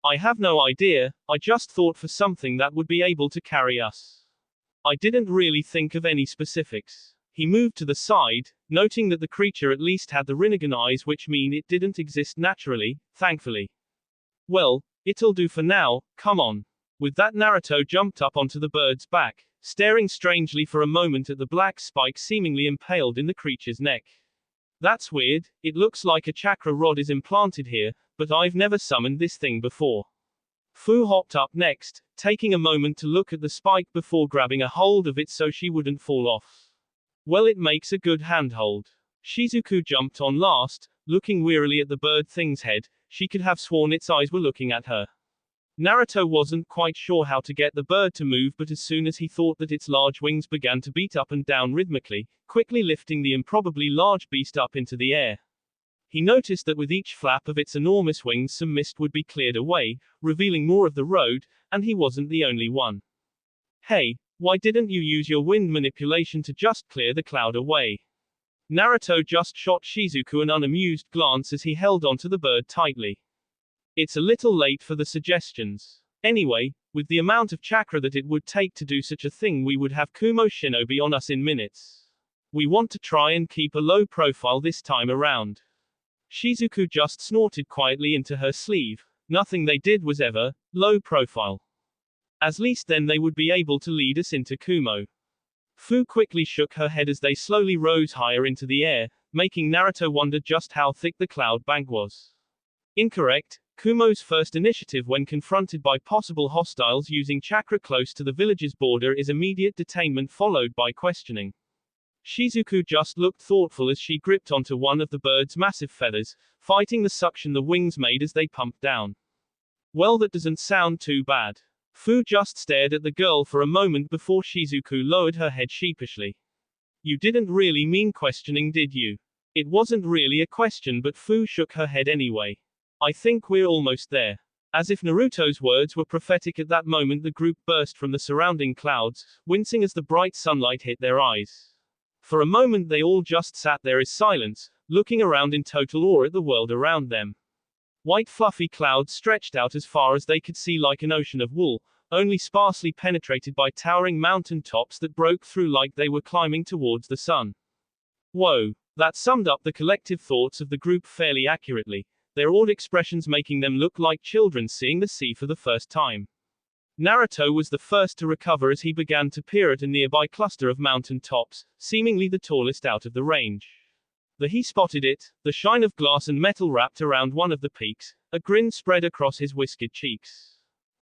I have no idea, I just thought for something that would be able to carry us. I didn't really think of any specifics. He moved to the side, noting that the creature at least had the Rinnegan eyes, which mean it didn't exist naturally, thankfully. Well, it'll do for now, come on. With that, Naruto jumped up onto the bird's back, staring strangely for a moment at the black spike seemingly impaled in the creature's neck. That's weird, it looks like a chakra rod is implanted here, but I've never summoned this thing before. Fu hopped up next, taking a moment to look at the spike before grabbing a hold of it so she wouldn't fall off. Well, it makes a good handhold. Shizuku jumped on last, looking wearily at the bird thing's head. She could have sworn its eyes were looking at her. Naruto wasn't quite sure how to get the bird to move, but as soon as he thought that its large wings began to beat up and down rhythmically, quickly lifting the improbably large beast up into the air. He noticed that with each flap of its enormous wings some mist would be cleared away, revealing more of the road, and he wasn't the only one. Hey, why didn't you use your wind manipulation to just clear the cloud away? Naruto just shot Shizuku an unamused glance as he held onto the bird tightly. It's a little late for the suggestions. Anyway, with the amount of chakra that it would take to do such a thing, we would have Kumo Shinobi on us in minutes. We want to try and keep a low profile this time around. Shizuku just snorted quietly into her sleeve. Nothing they did was ever low profile. At least then they would be able to lead us into Kumo. Fu quickly shook her head as they slowly rose higher into the air, making Naruto wonder just how thick the cloud bank was. Incorrect. Kumo's first initiative when confronted by possible hostiles using chakra close to the village's border is immediate detainment followed by questioning. Shizuku just looked thoughtful as she gripped onto one of the bird's massive feathers, fighting the suction the wings made as they pumped down. Well, that doesn't sound too bad. Fu just stared at the girl for a moment before Shizuku lowered her head sheepishly. You didn't really mean questioning, did you? It wasn't really a question, but Fu shook her head anyway. I think we're almost there. As if Naruto's words were prophetic at that moment, the group burst from the surrounding clouds, wincing as the bright sunlight hit their eyes. For a moment they all just sat there in silence, looking around in total awe at the world around them. White fluffy clouds stretched out as far as they could see like an ocean of wool, only sparsely penetrated by towering mountain tops that broke through like they were climbing towards the sun. Whoa! That summed up the collective thoughts of the group fairly accurately, their awed expressions making them look like children seeing the sea for the first time. Naruto was the first to recover as he began to peer at a nearby cluster of mountain tops, seemingly the tallest out of the range. He spotted it, the shine of glass and metal wrapped around one of the peaks, a grin spread across his whisked cheeks.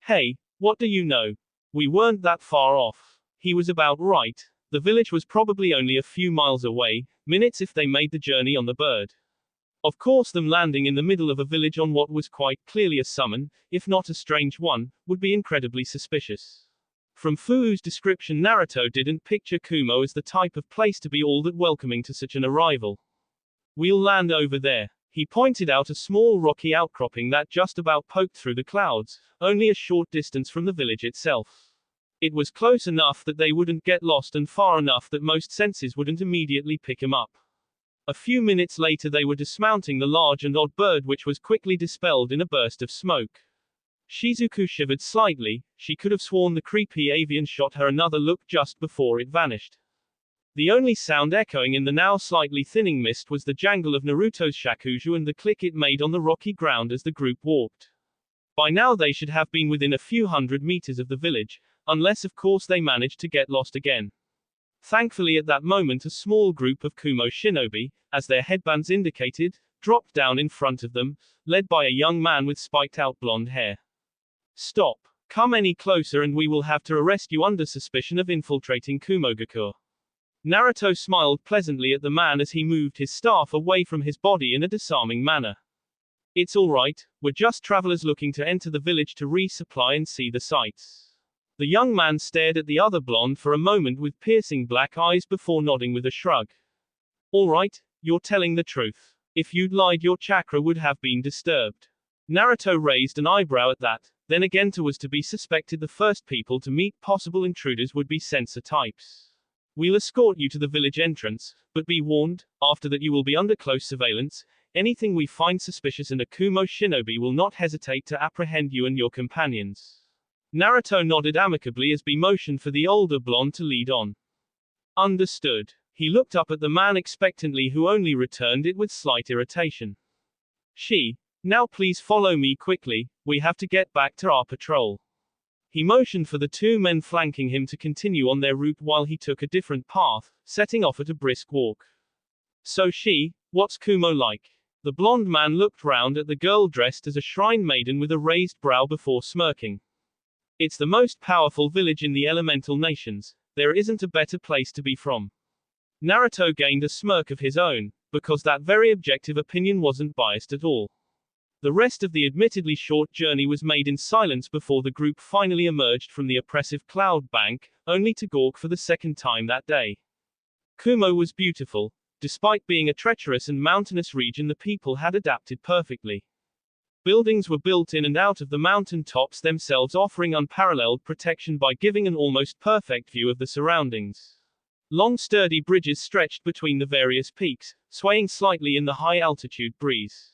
Hey, what do you know? We weren't that far off. He was about right. The village was probably only a few miles away, minutes if they made the journey on the bird. Of course, them landing in the middle of a village on what was quite clearly a summon, if not a strange one, would be incredibly suspicious. From Fu's description, Naruto didn't picture Kumo as the type of place to be all that welcoming to such an arrival. We'll land over there. He pointed out a small rocky outcropping that just about poked through the clouds, only a short distance from the village itself. It was close enough that they wouldn't get lost and far enough that most senses wouldn't immediately pick him up. A few minutes later they were dismounting the large and odd bird, which was quickly dispelled in a burst of smoke. Shizuku shivered slightly. She could have sworn the creepy avian shot her another look just before it vanished. The only sound echoing in the now slightly thinning mist was the jangle of Naruto's shakuju and the click it made on the rocky ground as the group walked. By now they should have been within a few hundred meters of the village, unless of course they managed to get lost again. Thankfully at that moment a small group of Kumo shinobi, as their headbands indicated, dropped down in front of them, led by a young man with spiked-out blonde hair. Stop. Come any closer and we will have to arrest you under suspicion of infiltrating Kumogakur. Naruto smiled pleasantly at the man as he moved his staff away from his body in a disarming manner. It's alright, we're just travelers looking to enter the village to resupply and see the sights. The young man stared at the other blonde for a moment with piercing black eyes before nodding with a shrug. Alright, you're telling the truth. If you'd lied, your chakra would have been disturbed. Naruto raised an eyebrow at that. Then again, to was to be suspected the first people to meet possible intruders would be censor types. We'll escort you to the village entrance, but be warned, after that you will be under close surveillance. Anything we find suspicious in a Kumo shinobi will not hesitate to apprehend you and your companions. Naruto nodded amicably as B motioned for the older blonde to lead on. Understood. He looked up at the man expectantly, who only returned it with slight irritation. Now please follow me quickly, we have to get back to our patrol. He motioned for the two men flanking him to continue on their route while he took a different path, setting off at a brisk walk. So what's Kumo like? The blonde man looked round at the girl dressed as a shrine maiden with a raised brow before smirking. It's the most powerful village in the elemental nations. There isn't a better place to be from. Naruto gained a smirk of his own, because that very objective opinion wasn't biased at all. The rest of the admittedly short journey was made in silence before the group finally emerged from the oppressive cloud bank, only to gawk for the second time that day. Kumo was beautiful. Despite being a treacherous and mountainous region, the people had adapted perfectly. Buildings were built in and out of the mountain tops themselves, offering unparalleled protection by giving an almost perfect view of the surroundings. Long sturdy bridges stretched between the various peaks, swaying slightly in the high-altitude breeze.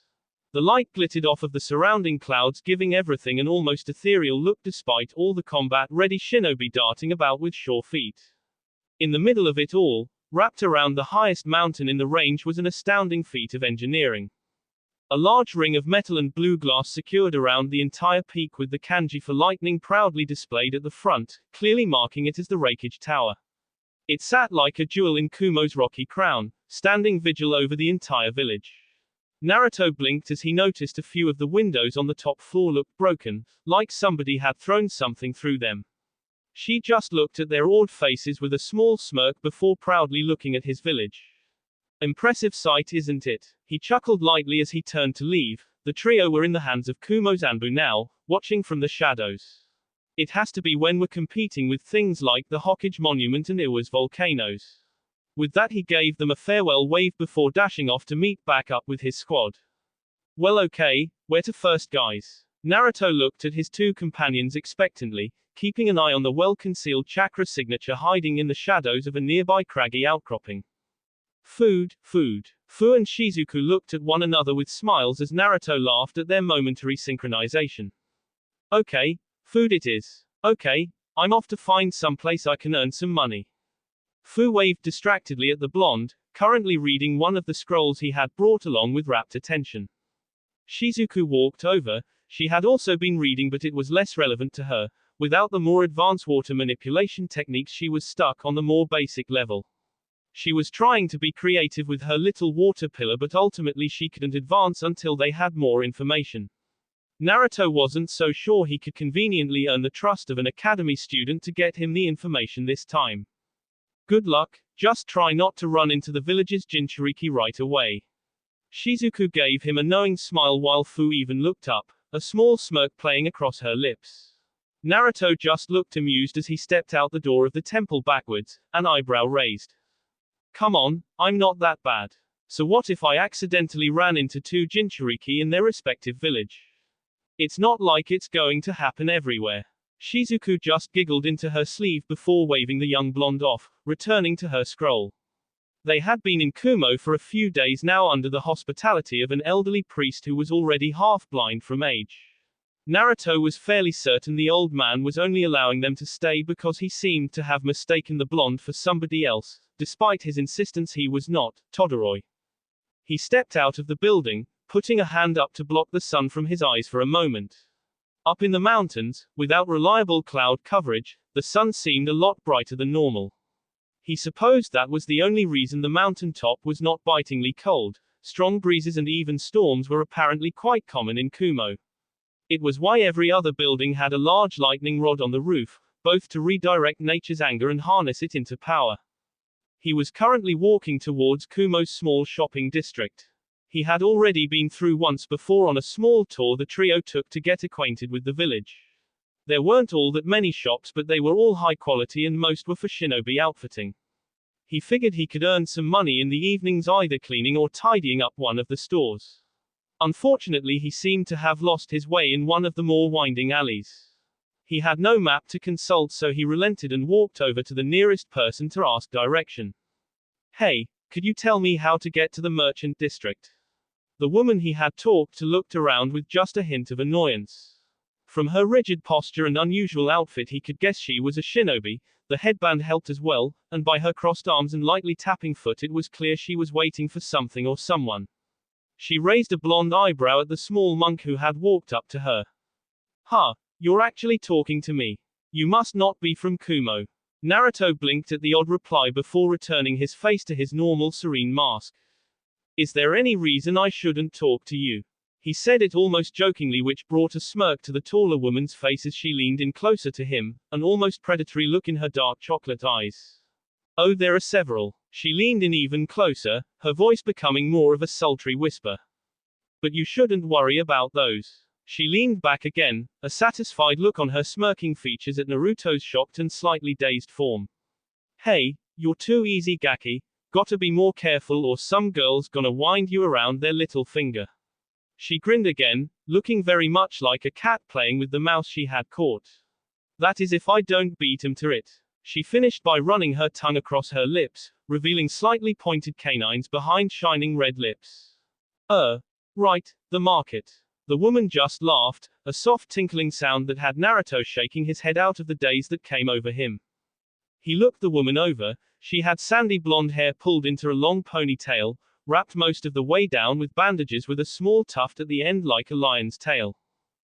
The light glittered off of the surrounding clouds, giving everything an almost ethereal look despite all the combat-ready shinobi darting about with sure feet. In the middle of it all, wrapped around the highest mountain in the range, was an astounding feat of engineering. A large ring of metal and blue glass secured around the entire peak, with the kanji for lightning proudly displayed at the front, clearly marking it as the Raikage Tower. It sat like a jewel in Kumo's rocky crown, standing vigil over the entire village. Naruto blinked as he noticed a few of the windows on the top floor looked broken, like somebody had thrown something through them. She just looked at their awed faces with a small smirk before proudly looking at his village. Impressive sight, isn't it? He chuckled lightly as he turned to leave. The trio were in the hands of Kumo's Anbu now, watching from the shadows. It has to be when we're competing with things like the Hokage Monument and Iwa's volcanoes. With that, he gave them a farewell wave before dashing off to meet back up with his squad. Well, okay, where to first, guys? Naruto looked at his two companions expectantly, keeping an eye on the well-concealed chakra signature hiding in the shadows of a nearby craggy outcropping. Food. Fu and Shizuku looked at one another with smiles as Naruto laughed at their momentary synchronization. Okay, food it is. Okay, I'm off to find some place I can earn some money. Fu waved distractedly at the blonde, currently reading one of the scrolls he had brought along with rapt attention. Shizuku walked over. She had also been reading, but it was less relevant to her. Without the more advanced water manipulation techniques, she was stuck on the more basic level. She was trying to be creative with her little water pillar, but ultimately she couldn't advance until they had more information. Naruto wasn't so sure he could conveniently earn the trust of an academy student to get him the information this time. Good luck, just try not to run into the village's Jinchuriki right away. Shizuku gave him a knowing smile while Fu even looked up, a small smirk playing across her lips. Naruto just looked amused as he stepped out the door of the temple backwards, an eyebrow raised. Come on, I'm not that bad. So what if I accidentally ran into two Jinchuriki in their respective village? It's not like it's going to happen everywhere. Shizuku just giggled into her sleeve before waving the young blonde off, returning to her scroll. They had been in Kumo for a few days now under the hospitality of an elderly priest who was already half-blind from age. Naruto was fairly certain the old man was only allowing them to stay because he seemed to have mistaken the blonde for somebody else, despite his insistence he was not, Todoroki. He stepped out of the building, putting a hand up to block the sun from his eyes for a moment. Up in the mountains, without reliable cloud coverage, the sun seemed a lot brighter than normal. He supposed that was the only reason the mountain top was not bitingly cold. Strong breezes and even storms were apparently quite common in Kumo. It was why every other building had a large lightning rod on the roof, both to redirect nature's anger and harness it into power. He was currently walking towards Kumo's small shopping district. He had already been through once before on a small tour the trio took to get acquainted with the village. There weren't all that many shops, but they were all high quality and most were for shinobi outfitting. He figured he could earn some money in the evenings either cleaning or tidying up one of the stores. Unfortunately, he seemed to have lost his way in one of the more winding alleys. He had no map to consult, so he relented and walked over to the nearest person to ask direction. "Hey, could you tell me how to get to the merchant district?" The woman he had talked to looked around with just a hint of annoyance. From her rigid posture and unusual outfit he could guess she was a shinobi. The headband helped as well, and by her crossed arms and lightly tapping foot it was clear she was waiting for something or someone. She raised a blonde eyebrow at the small monk who had walked up to her. "Huh, you're actually talking to me. You must not be from Kumo." Naruto blinked at the odd reply before returning his face to his normal serene mask. "Is there any reason I shouldn't talk to you?" He said it almost jokingly, which brought a smirk to the taller woman's face as she leaned in closer to him, an almost predatory look in her dark chocolate eyes. "Oh, there are several." She leaned in even closer, her voice becoming more of a sultry whisper. "But you shouldn't worry about those." She leaned back again, a satisfied look on her smirking features at Naruto's shocked and slightly dazed form. "Hey, you're too easy, Gaki. Gotta be more careful or some girl's gonna wind you around their little finger." She grinned again, looking very much like a cat playing with the mouse she had caught. "That is if I don't beat him to it." She finished by running her tongue across her lips, revealing slightly pointed canines behind shining red lips. Right, the market." The woman just laughed, a soft tinkling sound that had Naruto shaking his head out of the daze that came over him. He looked the woman over. She had sandy blonde hair pulled into a long ponytail, wrapped most of the way down with bandages with a small tuft at the end like a lion's tail.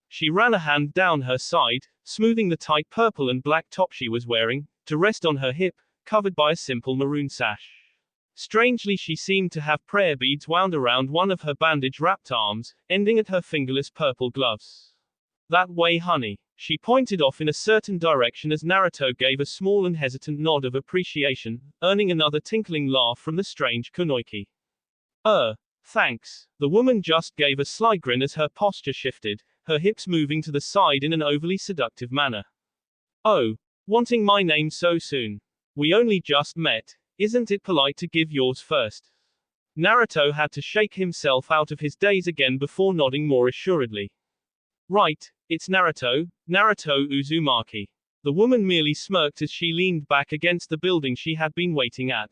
She ran a hand down her side, smoothing the tight purple and black top she was wearing, to rest on her hip, covered by a simple maroon sash. Strangely, she seemed to have prayer beads wound around one of her bandage-wrapped arms, ending at her fingerless purple gloves. "That way, honey." She pointed off in a certain direction as Naruto gave a small and hesitant nod of appreciation, earning another tinkling laugh from the strange kunoichi. Thanks." The woman just gave a sly grin as her posture shifted, her hips moving to the side in an overly seductive manner. "Oh, wanting my name so soon? We only just met. Isn't it polite to give yours first?" Naruto had to shake himself out of his daze again before nodding more assuredly. "Right, it's Naruto Uzumaki." The woman merely smirked as she leaned back against the building she had been waiting at.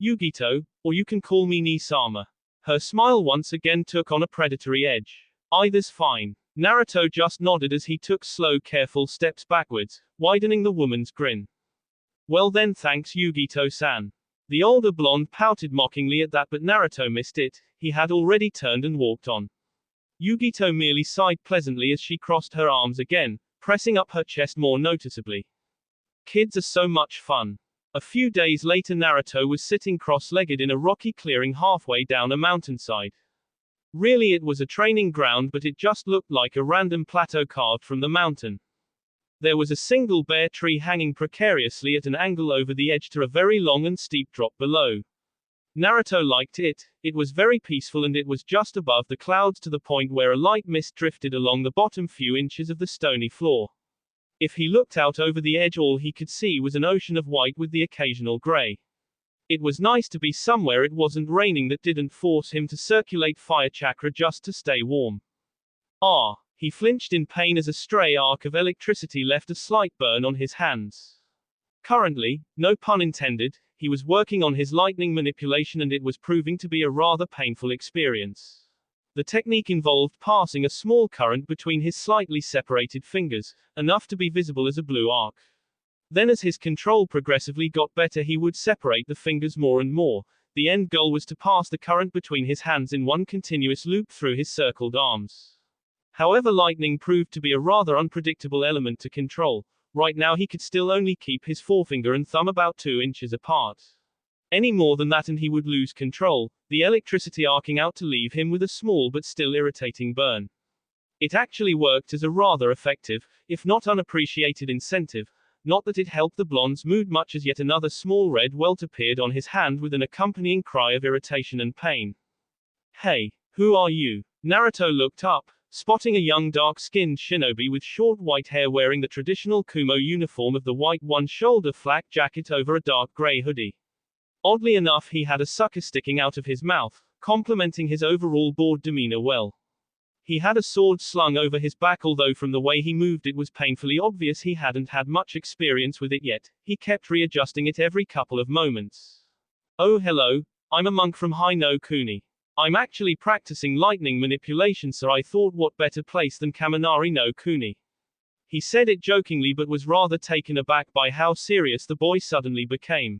"Yugito, or you can call me Nisama." Her smile once again took on a predatory edge. "Either's fine." Naruto just nodded as he took slow, careful steps backwards, widening the woman's grin. "Well then, thanks Yugito-san." The older blonde pouted mockingly at that, but Naruto missed it. He had already turned and walked on. Yugito merely sighed pleasantly as she crossed her arms again, pressing up her chest more noticeably. Kids are so much fun. A few days later, Naruto was sitting cross-legged in a rocky clearing halfway down a mountainside. Really, it was a training ground, but it just looked like a random plateau carved from the mountain. There was a single bare tree hanging precariously at an angle over the edge to a very long and steep drop below. Naruto liked it. It was very peaceful and it was just above the clouds to the point where a light mist drifted along the bottom few inches of the stony floor. If he looked out over the edge, all he could see was an ocean of white with the occasional gray. It was nice to be somewhere it wasn't raining, that didn't force him to circulate fire chakra just to stay warm. He flinched in pain as a stray arc of electricity left a slight burn on his hands. Currently, no pun intended, he was working on his lightning manipulation and it was proving to be a rather painful experience. The technique involved passing a small current between his slightly separated fingers, enough to be visible as a blue arc. Then as his control progressively got better, he would separate the fingers more and more. The end goal was to pass the current between his hands in one continuous loop through his circled arms. However, lightning proved to be a rather unpredictable element to control. Right now he could still only keep his forefinger and thumb about 2 inches apart. Any more than that and he would lose control, the electricity arcing out to leave him with a small but still irritating burn. It actually worked as a rather effective, if not unappreciated incentive, not that it helped the blonde's mood much as yet another small red welt appeared on his hand with an accompanying cry of irritation and pain. Hey, who are you? Naruto looked up, spotting a young dark-skinned shinobi with short white hair wearing the traditional Kumo uniform of the white one-shoulder flak jacket over a dark gray hoodie. Oddly enough, he had a sucker sticking out of his mouth, complementing his overall bored demeanor well. He had a sword slung over his back, although from the way he moved it was painfully obvious he hadn't had much experience with it yet. He kept readjusting it every couple of moments. Oh hello, I'm a monk from High no Kuni. I'm actually practicing lightning manipulation, so I thought what better place than Kaminari no Kuni. He said it jokingly but was rather taken aback by how serious the boy suddenly became.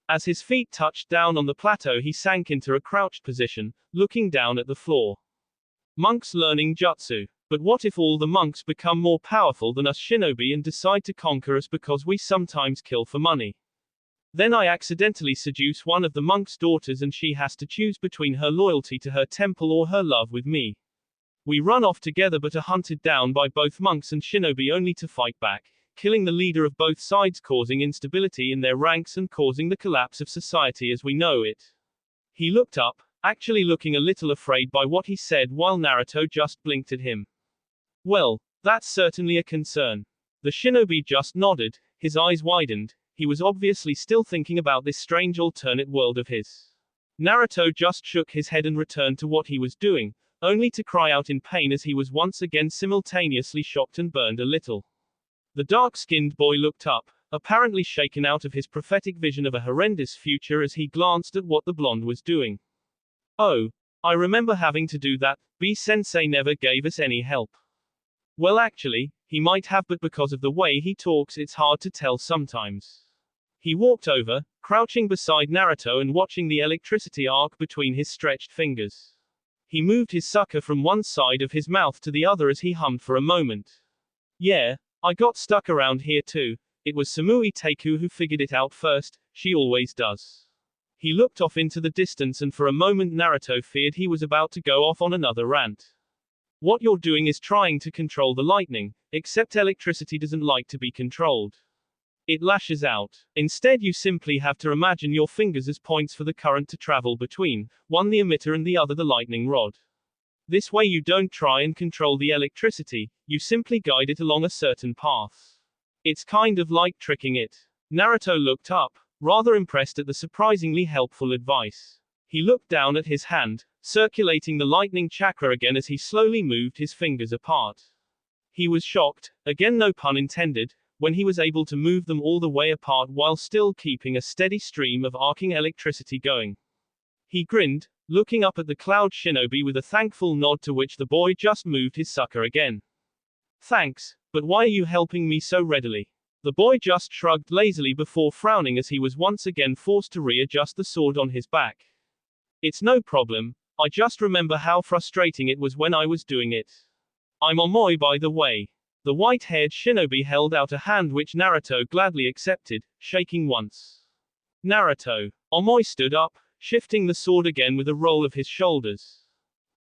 As his feet touched down on the plateau he sank into a crouched position, looking down at the floor. Monks learning jutsu. But what if all the monks become more powerful than us shinobi and decide to conquer us because we sometimes kill for money? Then I accidentally seduce one of the monk's daughters and she has to choose between her loyalty to her temple or her love with me. We run off together but are hunted down by both monks and shinobi only to fight back, killing the leader of both sides, causing instability in their ranks and causing the collapse of society as we know it. He looked up, actually looking a little afraid by what he said while Naruto just blinked at him. Well, that's certainly a concern. The shinobi just nodded, his eyes widened. He was obviously still thinking about this strange alternate world of his. Naruto just shook his head and returned to what he was doing, only to cry out in pain as he was once again simultaneously shocked and burned a little. The dark-skinned boy looked up, apparently shaken out of his prophetic vision of a horrendous future as he glanced at what the blonde was doing. Oh, I remember having to do that. B-sensei never gave us any help. Well actually, he might have, but because of the way he talks it's hard to tell sometimes. He walked over, crouching beside Naruto and watching the electricity arc between his stretched fingers. He moved his sucker from one side of his mouth to the other as he hummed for a moment. Yeah, I got stuck around here too. It was Samui Teiku who figured it out first, she always does. He looked off into the distance and for a moment Naruto feared he was about to go off on another rant. What you're doing is trying to control the lightning, except electricity doesn't like to be controlled. It lashes out. Instead you simply have to imagine your fingers as points for the current to travel between, one the emitter and the other the lightning rod. This way you don't try and control the electricity, you simply guide it along a certain path. It's kind of like tricking it. Naruto looked up, rather impressed at the surprisingly helpful advice. He looked down at his hand, circulating the lightning chakra again as he slowly moved his fingers apart. He was shocked, again no pun intended, when he was able to move them all the way apart while still keeping a steady stream of arcing electricity going. He grinned, looking up at the cloud shinobi with a thankful nod to which the boy just moved his sucker again. Thanks, but why are you helping me so readily? The boy just shrugged lazily before frowning as he was once again forced to readjust the sword on his back. It's no problem, I just remember how frustrating it was when I was doing it. I'm Omoi by the way. The white-haired shinobi held out a hand which Naruto gladly accepted, shaking once. Naruto. Omoi stood up, shifting the sword again with a roll of his shoulders.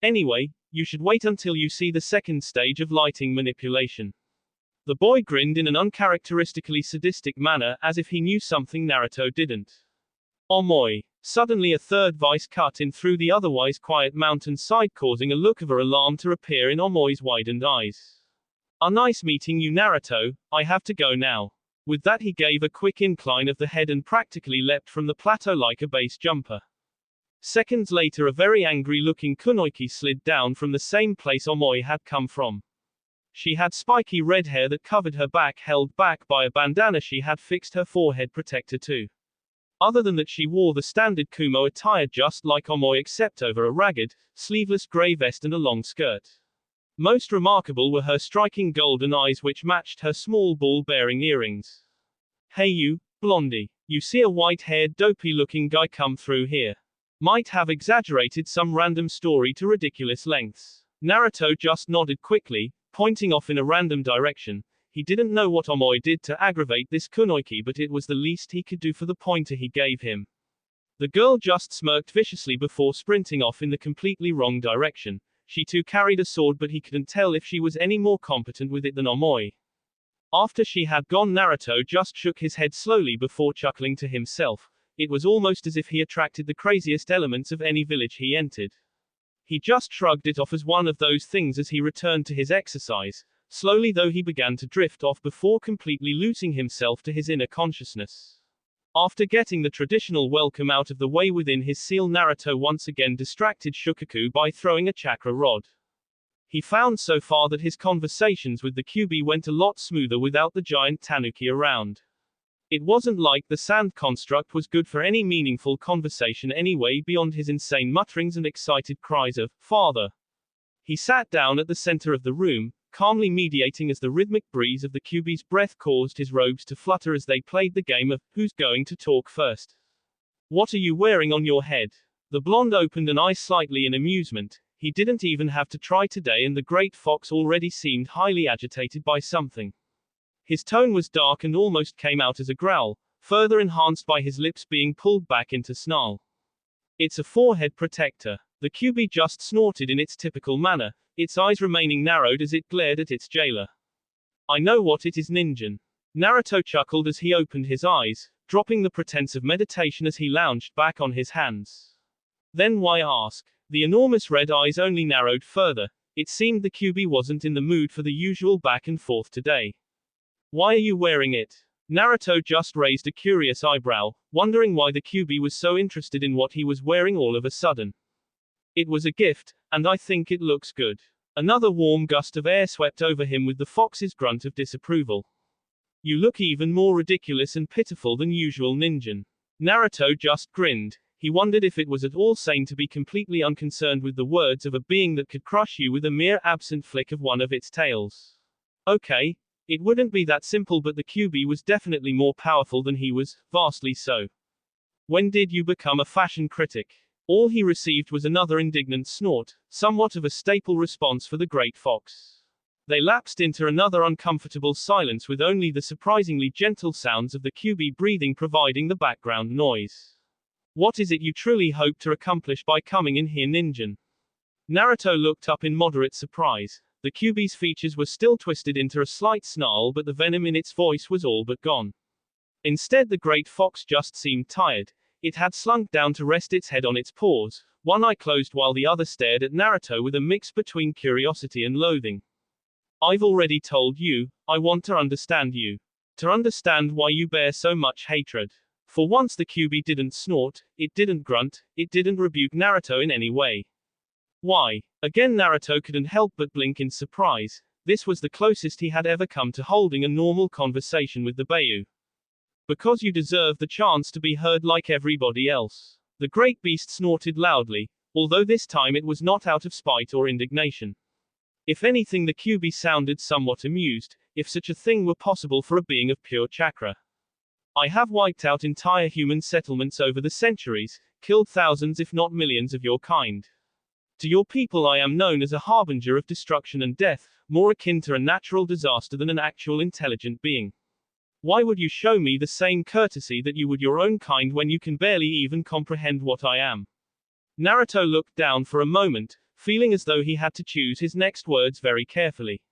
Anyway, you should wait until you see the second stage of lighting manipulation. The boy grinned in an uncharacteristically sadistic manner, as if he knew something Naruto didn't. Omoi. Suddenly a third voice cut in through the otherwise quiet mountainside, causing a look of alarm to appear in Omoi's widened eyes. Nice meeting you Naruto, I have to go now. With that he gave a quick incline of the head and practically leapt from the plateau like a base jumper. Seconds later a very angry-looking kunoichi slid down from the same place Omoi had come from. She had spiky red hair that covered her back, held back by a bandana she had fixed her forehead protector to. Other than that she wore the standard Kumo attire just like Omoi except over a ragged, sleeveless grey vest and a long skirt. Most remarkable were her striking golden eyes which matched her small ball-bearing earrings. Hey you, blondie. You see a white-haired dopey-looking guy come through here. Might have exaggerated some random story to ridiculous lengths. Naruto just nodded quickly, pointing off in a random direction. He didn't know what Omoi did to aggravate this kunoichi, but it was the least he could do for the pointer he gave him. The girl just smirked viciously before sprinting off in the completely wrong direction. She too carried a sword, but he couldn't tell if she was any more competent with it than Omoi. After she had gone, Naruto just shook his head slowly before chuckling to himself. It was almost as if he attracted the craziest elements of any village he entered. He just shrugged it off as one of those things as he returned to his exercise. Slowly though he began to drift off before completely losing himself to his inner consciousness. After getting the traditional welcome out of the way within his seal, Naruto once again distracted Shukaku by throwing a chakra rod. He found so far that his conversations with the Kyuubi went a lot smoother without the giant tanuki around. It wasn't like the sand construct was good for any meaningful conversation anyway beyond his insane mutterings and excited cries of, "Father!" He sat down at the center of the room, calmly mediating as the rhythmic breeze of the Kyuubi's breath caused his robes to flutter as they played the game of, "Who's going to talk first?" "What are you wearing on your head?" The blonde opened an eye slightly in amusement. He didn't even have to try today, and the great fox already seemed highly agitated by something. His tone was dark and almost came out as a growl, further enhanced by his lips being pulled back into snarl. "It's a forehead protector." The Kyuubi just snorted in its typical manner, its eyes remaining narrowed as it glared at its jailer. "I know what it is, ninjin." Naruto chuckled as he opened his eyes, dropping the pretense of meditation as he lounged back on his hands. "Then why ask?" The enormous red eyes only narrowed further. It seemed the Kyuubi wasn't in the mood for the usual back and forth today. "Why are you wearing it?" Naruto just raised a curious eyebrow, wondering why the Kyuubi was so interested in what he was wearing all of a sudden. "It was a gift, and I think it looks good." Another warm gust of air swept over him with the fox's grunt of disapproval. "You look even more ridiculous and pitiful than usual, ninjin." Naruto just grinned. He wondered if it was at all sane to be completely unconcerned with the words of a being that could crush you with a mere absent flick of one of its tails. Okay, it wouldn't be that simple, but the Kyuubi was definitely more powerful than he was, vastly so. "When did you become a fashion critic?" All he received was another indignant snort, somewhat of a staple response for the great fox. They lapsed into another uncomfortable silence with only the surprisingly gentle sounds of the Kyuubi breathing providing the background noise. "What is it you truly hope to accomplish by coming in here, ninjin?" Naruto looked up in moderate surprise. The Kyuubi's features were still twisted into a slight snarl, but the venom in its voice was all but gone. Instead, the great fox just seemed tired. It had slunk down to rest its head on its paws, one eye closed while the other stared at Naruto with a mix between curiosity and loathing. "I've already told you, I want to understand you. To understand why you bear so much hatred." For once the Kyuubi didn't snort, it didn't grunt, it didn't rebuke Naruto in any way. "Why?" Again Naruto couldn't help but blink in surprise. This was the closest he had ever come to holding a normal conversation with the Bayou. "Because you deserve the chance to be heard like everybody else." The great beast snorted loudly, although this time it was not out of spite or indignation. If anything, the Kyuubi sounded somewhat amused, if such a thing were possible for a being of pure chakra. "I have wiped out entire human settlements over the centuries, killed thousands if not millions of your kind. To your people I am known as a harbinger of destruction and death, more akin to a natural disaster than an actual intelligent being. Why would you show me the same courtesy that you would your own kind when you can barely even comprehend what I am?" Naruto looked down for a moment, feeling as though he had to choose his next words very carefully.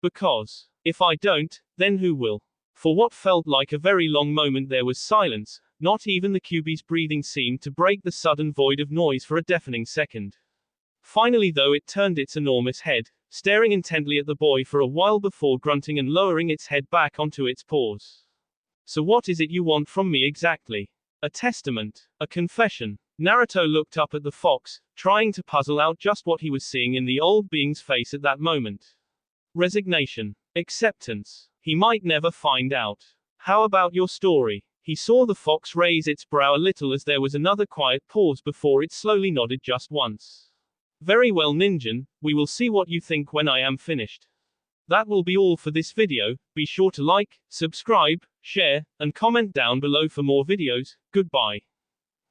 "Because, if I don't, then who will?" For what felt like a very long moment there was silence. Not even the Kyuubi's breathing seemed to break the sudden void of noise for a deafening second. Finally though, it turned its enormous head, staring intently at the boy for a while before grunting and lowering its head back onto its paws. "So what is it you want from me exactly? A testament? A confession?" Naruto looked up at the fox, trying to puzzle out just what he was seeing in the old being's face at that moment. Resignation? Acceptance? He might never find out. "How about your story?" He saw the fox raise its brow a little as there was another quiet pause before it slowly nodded just once. "Very well, ninjin, we will see what you think when I am finished." That will be all for this video. Be sure to like, subscribe, share, and comment down below for more videos. Goodbye.